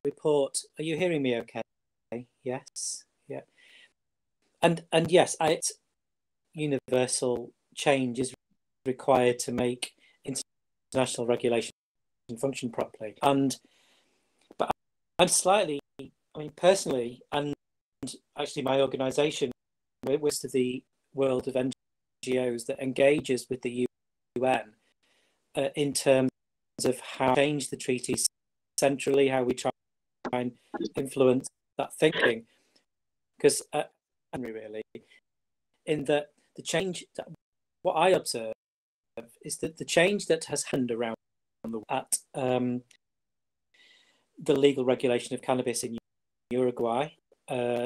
report. Are you hearing me? Okay. Yes. Yeah. And yes, universal change is required to make international regulation function properly. But I'm slightly, personally, and actually my organisation, most of the world of NGOs that engages with the UN in terms of how to change the treaties centrally, how we try and influence that thinking. Because, really, in that the change, what I observe is that the change that has happened around at the legal regulation of cannabis in Uruguay, and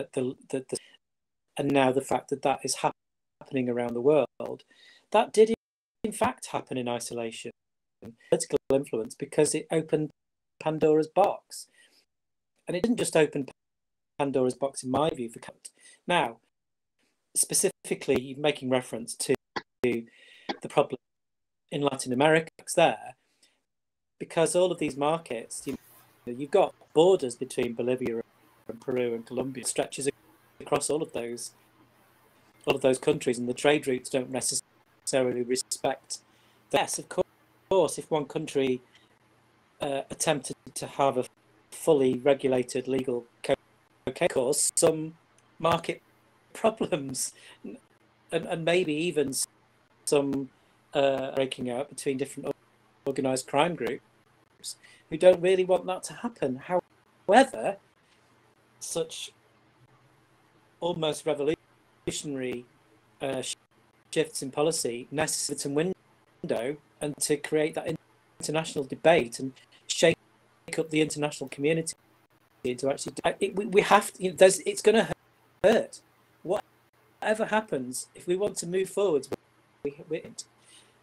now the fact that is happening around the world, that did in fact happen in isolation, political influence, because it opened Pandora's box. And it didn't just open Pandora's box, in my view, for cut. Now, specifically making reference to the problem in Latin America there, because all of these markets, you've got borders between Bolivia and Peru and Colombia, stretches across all of those countries, and the trade routes don't necessarily respect. Yes, of course, if one country attempted to have a fully regulated legal cocaine, cause some market problems, and maybe even some breaking out between different organised crime groups who don't really want that to happen. However, such almost revolutionary shifts in policy necessary to window and to create that international debate and shake up the international community to actually we have to, it's going to hurt. Whatever happens, if we want to move forward,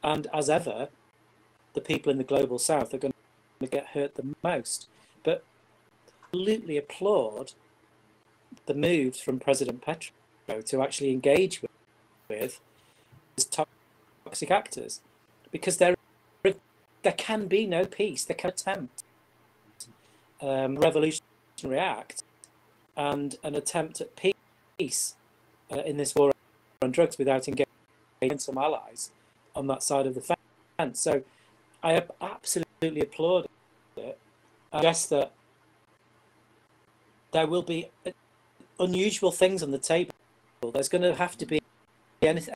and as ever, the people in the global south are going to get hurt the most. But absolutely applaud the moves from President Petro to actually engage with these toxic actors, because there can be no peace. There can attempt revolutionary act and an attempt at peace in this war on drugs without engaging some allies on that side of the fence. So I absolutely applaud it. I guess that there will be unusual things on the table. There's going to have to be anything.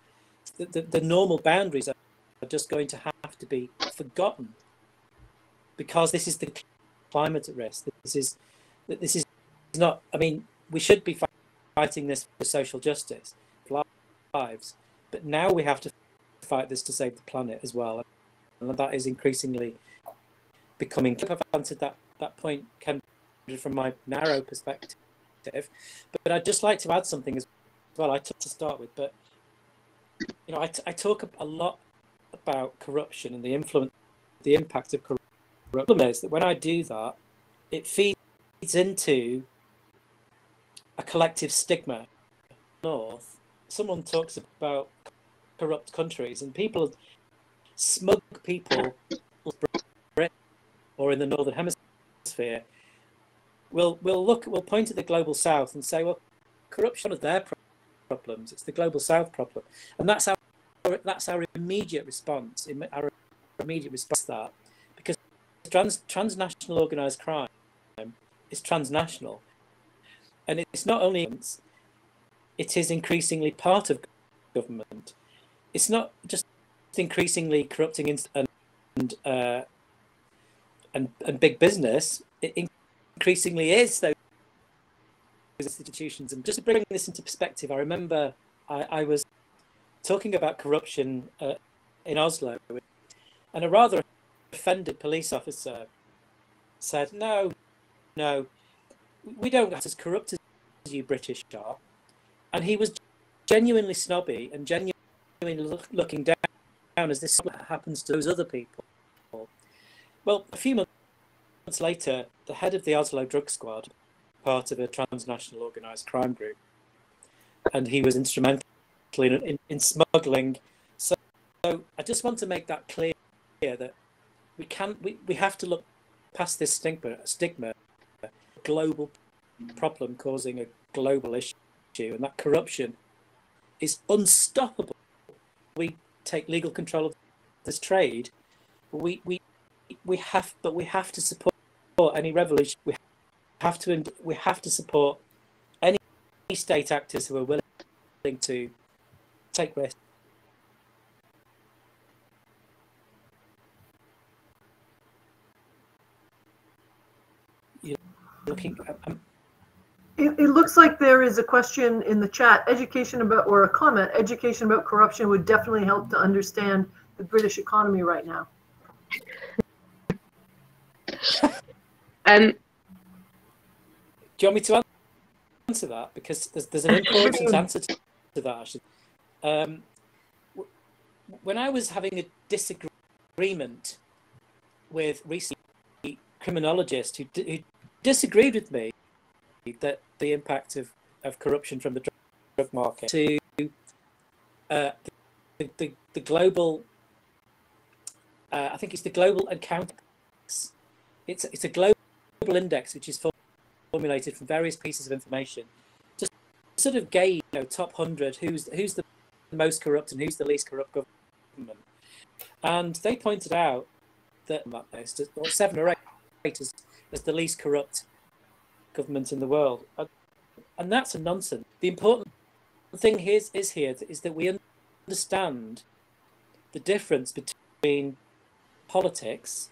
The normal boundaries are just going to have to be forgotten, because this is the climate at risk. This is not. I mean, we should be fighting this for social justice, for lives, but now we have to fight this to save the planet as well, and that is increasingly becoming. I've answered that point, Ken, from my narrow perspective, but I'd just like to add something as well. I took to start with, but I talk a lot about corruption and the impact of corruption. The problem is that when I do that, it feeds into a collective stigma. North, someone talks about corrupt countries, and people, smug people, or in the northern hemisphere, we'll point at the global south and say, well, corruption is their problems. It's the global south problem, and that's our immediate response. Our immediate response to that, because transnational organised crime is transnational, and it's not only, it is increasingly part of government. It's not just increasingly corrupting and big business. It increasingly is those institutions. And just to bring this into perspective, I remember I was talking about corruption in Oslo, and a rather offended police officer said, no, we don't get as corrupt as you British are. And he was genuinely snobby and genuinely looking down as this happens to those other people. Well, a few months later, the head of the Oslo drug squad, part of a transnational organised crime group, and he was instrumental in smuggling. So I just want to make that clear that we have to look past this stigma, global problem causing a global issue, and that corruption is unstoppable. We take legal control of this trade. We have to support any revolution. We have to support any state actors who are willing to take risks. You're looking. It looks like there is a question in the chat. Education about, or a comment, education about corruption would definitely help to understand the British economy right now. Do you want me to answer that? Because there's an important answer to that, actually. When I was having a disagreement with recent criminologists who disagreed with me that the impact of corruption from the drug market to the global, I think it's the global account. It's a global index which is formulated from various pieces of information, just sort of gauge, top 100 who's the most corrupt and who's the least corrupt government. And they pointed out that that list, or 7 or 8, as the least corrupt government in the world, and that's a nonsense. The important thing is that we understand the difference between politics,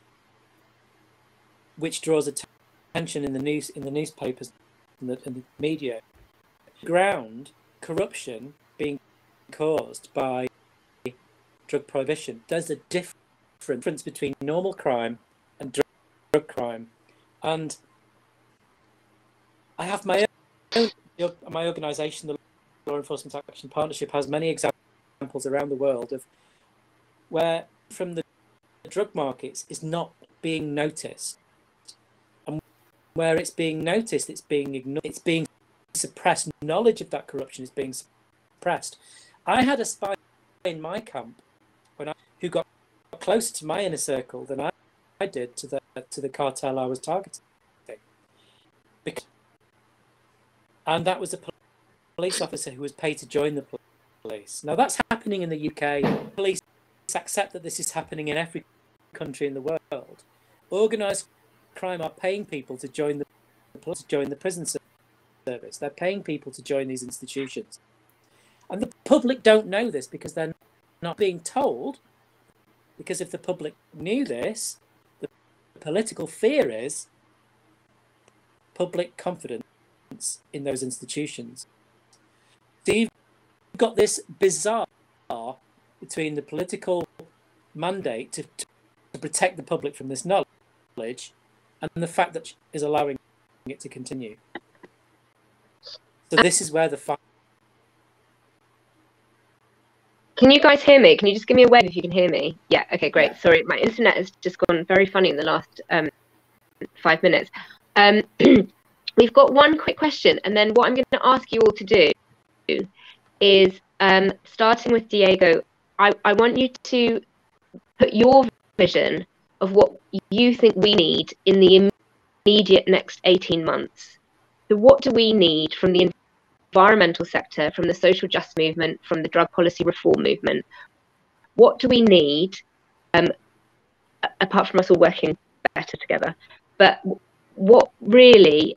which draws attention in the newspapers and the media, ground corruption being caused by drug prohibition. There's a difference between normal crime and drug crime, and I have my organisation, the Law Enforcement Action Partnership, has many examples around the world of where from the drug markets is not being noticed, and where it's being noticed, it's being ignored, it's being suppressed. Knowledge of that corruption is being suppressed. I had a spy in my camp who got closer to my inner circle than I did to the cartel I was targeting, and that was a police officer who was paid to join the police. Now that's happening in the UK. Police accept that this is happening in every country in the world. Organised crime are paying people to join the prison service. They're paying people to join these institutions, and the public don't know this because they're not being told. Because if the public knew this, the political fear is public confidence in those institutions. So you've got this bizarre between the political mandate to protect the public from this knowledge and the fact that is allowing it to continue. So this is where the fight. Can you guys hear me? Can you just give me a wave if you can hear me? Yeah, okay, great. Yeah. Sorry, my internet has just gone very funny in the last 5 minutes. We've got one quick question, and then what I'm going to ask you all to do is, starting with Diego, I want you to put your vision of what you think we need in the immediate next 18 months. So what do we need from the environmental sector, from the social justice movement, from the drug policy reform movement? What do we need, apart from us all working better together? But what really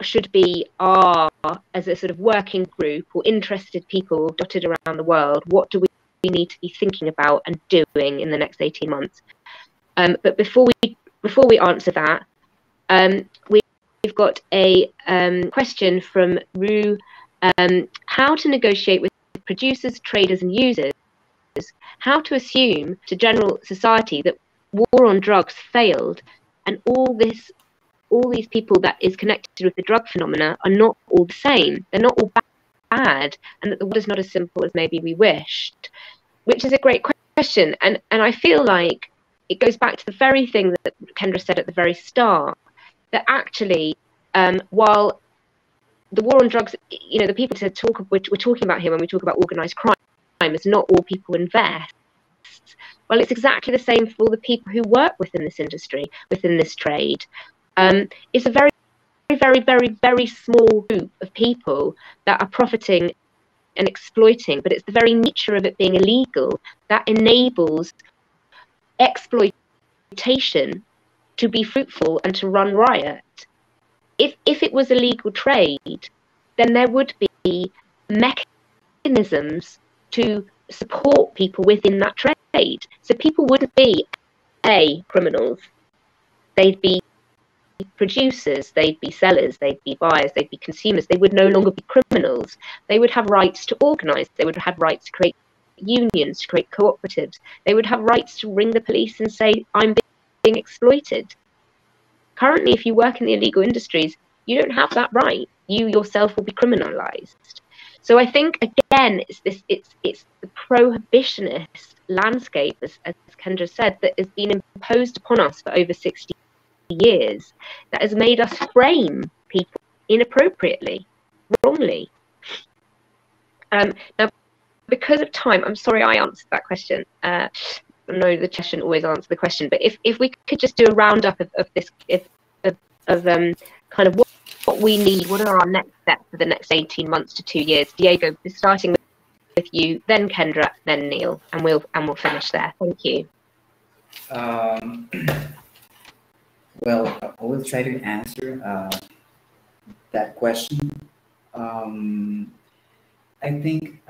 should be our, as a sort of working group or interested people dotted around the world, what do we need to be thinking about and doing in the next 18 months? But before we answer that, we've got a question from Rue. How to negotiate with producers, traders and users, how to assume to general society that war on drugs failed, and all these people that is connected with the drug phenomena are not all the same. They're not all bad, and that the world is not as simple as maybe we wished, which is a great question. And I feel like it goes back to the very thing that Kendra said at the very start, that actually, while the war on drugs, you know, the people we're talking about here when we talk about organised crime is not all people invest. Well, it's exactly the same for all the people who work within this industry, within this trade. It's a very, very, very, very small group of people that are profiting and exploiting, but it's the very nature of it being illegal that enables exploitation to be fruitful and to run riot. If it was a legal trade, then there would be mechanisms to support people within that trade. So people wouldn't be criminals. They'd be producers, they'd be sellers, they'd be buyers, they'd be consumers. They would no longer be criminals. They would have rights to organise. They would have rights to create unions, to create cooperatives. They would have rights to ring the police and say, I'm being exploited. Currently, if you work in the illegal industries, you don't have that right. You yourself will be criminalised. So I think, again, it's the prohibitionist landscape, as Kendra said, that has been imposed upon us for over 60 years, that has made us frame people inappropriately, wrongly. Now, because of time, I'm sorry I answered that question. I know the chair shouldn't always answer the question, but if we could just do a roundup of this, kind of what we need, what are our next steps for the next 18 months to 2 years. Diego, starting with you, then Kendra, then Neil, and we'll finish there. Thank you. Well, I will try to answer that question. I think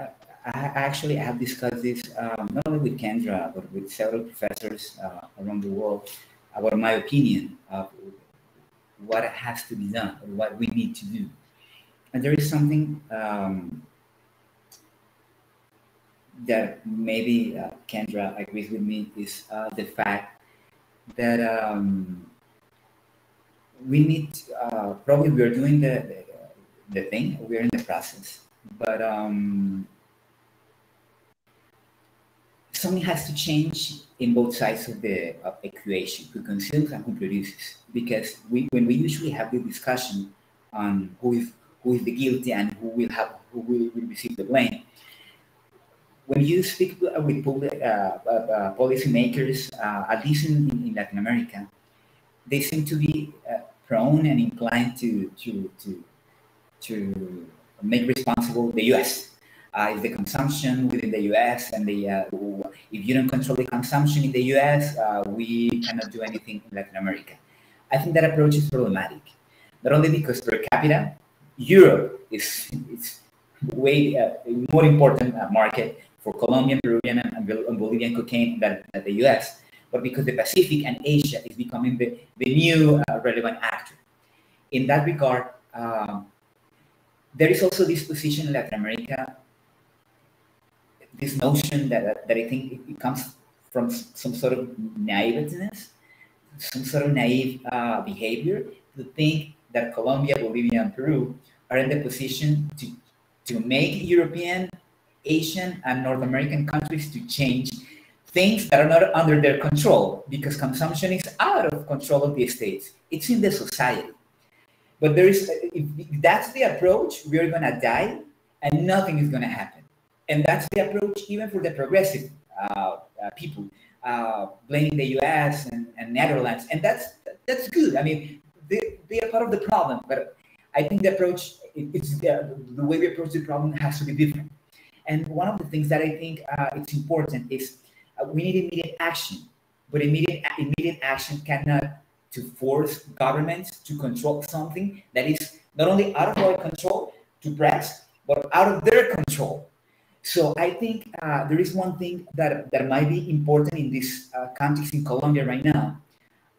actually have discussed this not only with Kendra, but with several professors around the world about my opinion of what has to be done or what we need to do. And there is something that maybe Kendra agrees with me is the fact that we need, probably we're doing the thing, we're in the process, but something has to change in both sides of the equation, who consumes and who produces. Because when we usually have the discussion on who is the guilty and who will receive the blame, when you speak with public policymakers, at least in Latin America, they seem to be prone and inclined to make responsible the U.S. If the consumption within the U.S. and if you don't control the consumption in the U.S., we cannot do anything in Latin America. I think that approach is problematic, not only because per capita, Europe is way more important market for Colombian, Peruvian, and Bolivian cocaine than the U.S., but because the Pacific and Asia is becoming the new relevant actor. In that regard, there is also this position in Latin America, this notion that I think it comes from some sort of naiveness, some sort of naive behavior, to think that Colombia, Bolivia, and Peru are in the position to make European, Asian, and North American countries to change things that are not under their control, because consumption is out of control of the states. It's in the society. But if that's the approach, we're going to die and nothing is going to happen. And that's the approach even for the progressive people, blaming the US and Netherlands. And that's good. I mean, they are part of the problem, but I think the approach, the way we approach the problem has to be different. And one of the things that I think it's important is we need immediate action, but immediate action cannot to force governments to control something that is not only out of our control to press, but out of their control. So I think there is one thing that might be important in this context in Colombia right now,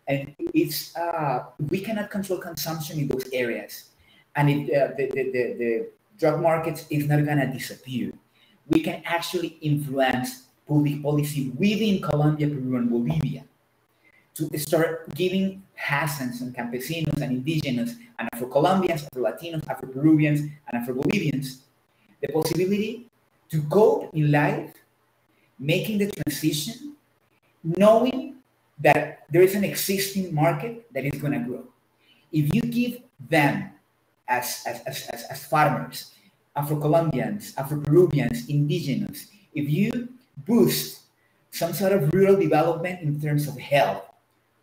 and it's we cannot control consumption in those areas, and if the drug market is not going to disappear, we can actually influence public policy within Colombia, Peru, and Bolivia to start giving peasants and campesinos and indigenous and Afro-Colombians, Afro-Latinos, Afro-Peruvians, and Afro-Bolivians the possibility to cope in life, making the transition, knowing that there is an existing market that is going to grow. If you give them as farmers, Afro-Colombians, Afro-Peruvians, indigenous, if you boost some sort of rural development in terms of health,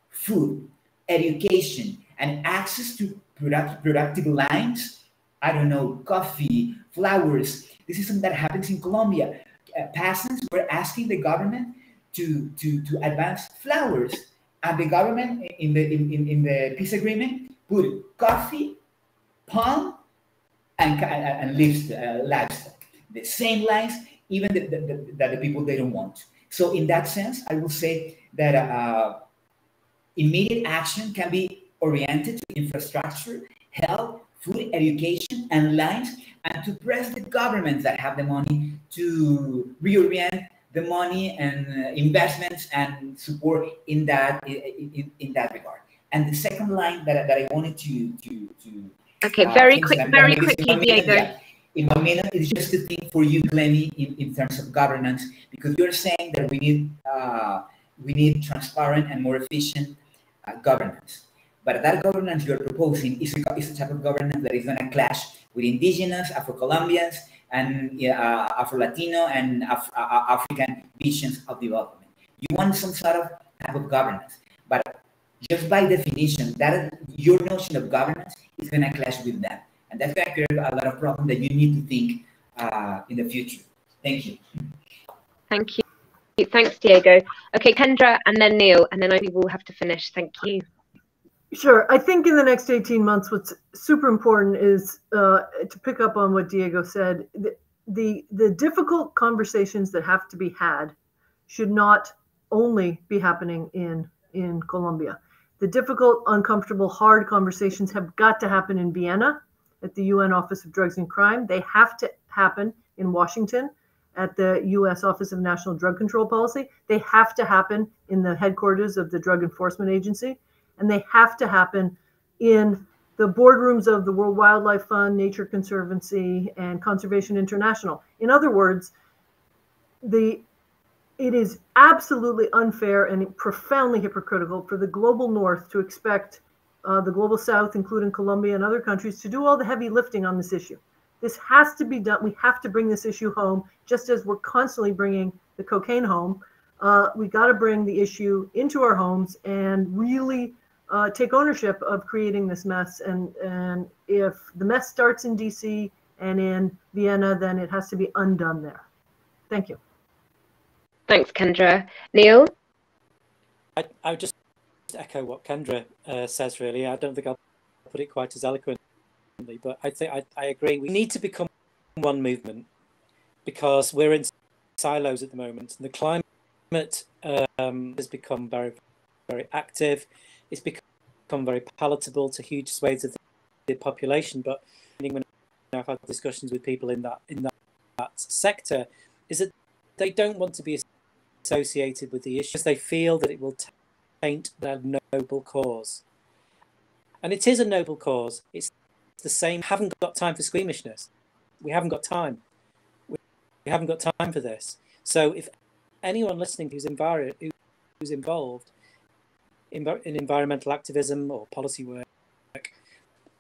food, education, and access to productive lines, I don't know, coffee, flowers. This is something that happens in Colombia. Peasants were asking the government to advance flowers, and the government in the peace agreement put coffee, palm, and livestock. The same lines, even that the people they don't want. So in that sense, I will say that immediate action can be oriented to infrastructure, health, food, education, and lines, and to press the governments that have the money to reorient the money and investments and support in that regard. And the second line that I wanted to okay, very quickly, Diego. Yeah, in 1 minute, it's just a thing for you, Clemmy, in terms of governance, because you're saying that we need transparent and more efficient governance. But that governance you're proposing is a type of governance that is going to clash with indigenous, Afro-Colombians, and Afro-Latino and African visions of development. You want some sort of type of governance, but just by definition, that your notion of governance is going to clash with them. And that's going to create a lot of problems that you need to think in the future. Thank you. Thank you. Thanks, Diego. Okay, Kendra, and then Neil, and then I will have to finish. Thank you. Sure. I think in the next 18 months, what's super important is to pick up on what Diego said. the difficult conversations that have to be had should not only be happening in Colombia. The difficult, uncomfortable, hard conversations have got to happen in Vienna at the UN Office of Drugs and Crime. They have to happen in Washington at the U.S. Office of National Drug Control Policy. They have to happen in the headquarters of the Drug Enforcement Agency. And they have to happen in the boardrooms of the World Wildlife Fund, Nature Conservancy, and Conservation International. In other words, it is absolutely unfair and profoundly hypocritical for the global north to expect the global south, including Colombia and other countries, to do all the heavy lifting on this issue. This has to be done. We have to bring this issue home, just as we're constantly bringing the cocaine home. We got to bring the issue into our homes and really take ownership of creating this mess. And if the mess starts in DC and in Vienna, then it has to be undone there. Thank you. Thanks, Kendra. Neil? I would just echo what Kendra says, really. I don't think I'll put it quite as eloquently, but I think I agree. We need to become one movement because we're in silos at the moment. And the climate has become very, very active. It's become very palatable to huge swathes of the population. But when I've had discussions with people in that sector, is that they don't want to be associated with the issues. They feel that it will taint their noble cause. And it is a noble cause. It's the same. We haven't got time for squeamishness. We haven't got time. We haven't got time for this. So if anyone listening who's involved in environmental activism or policy work,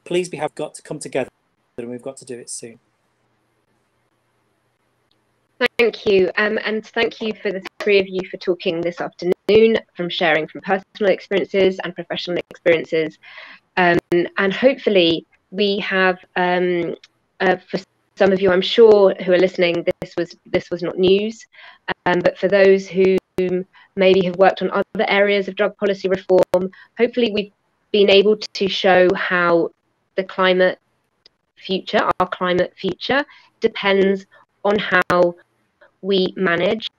please, we have got to come together and we've got to do it soon. Thank you. And thank you for the three of you for talking this afternoon, from sharing from personal experiences and professional experiences. And hopefully we have, for some of you, I'm sure, who are listening, this was not news. But for those who maybe have worked on other areas of drug policy reform, hopefully we've been able to show how the climate future, our climate future, depends on how we manage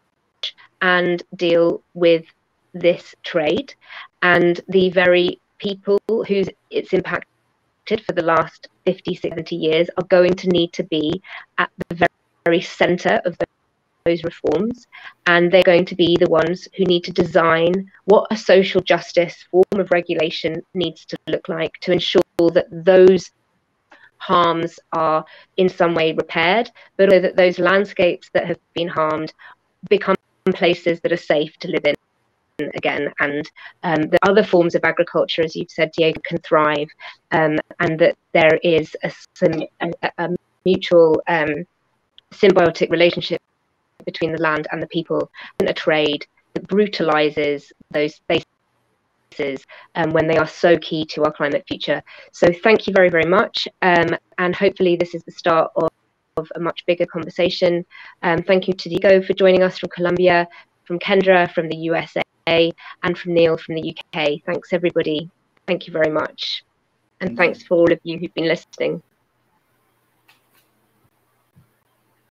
and deal with this trade, and the very people whose it's impacted for the last 50, 70 years are going to need to be at the very center of those reforms, and they're going to be the ones who need to design what a social justice form of regulation needs to look like to ensure that those harms are in some way repaired, but also that those landscapes that have been harmed become places that are safe to live in again, and the other forms of agriculture, as you've said, Diego, can thrive, and that there is a mutual symbiotic relationship between the land and the people, and a trade that brutalizes those spaces when they are so key to our climate future. So thank you very, very much. And hopefully this is the start of a much bigger conversation. Thank you to Diego for joining us from Colombia, from Kendra from the USA, and from Neil from the UK. Thanks, everybody. Thank you very much. And thanks for all of you who've been listening.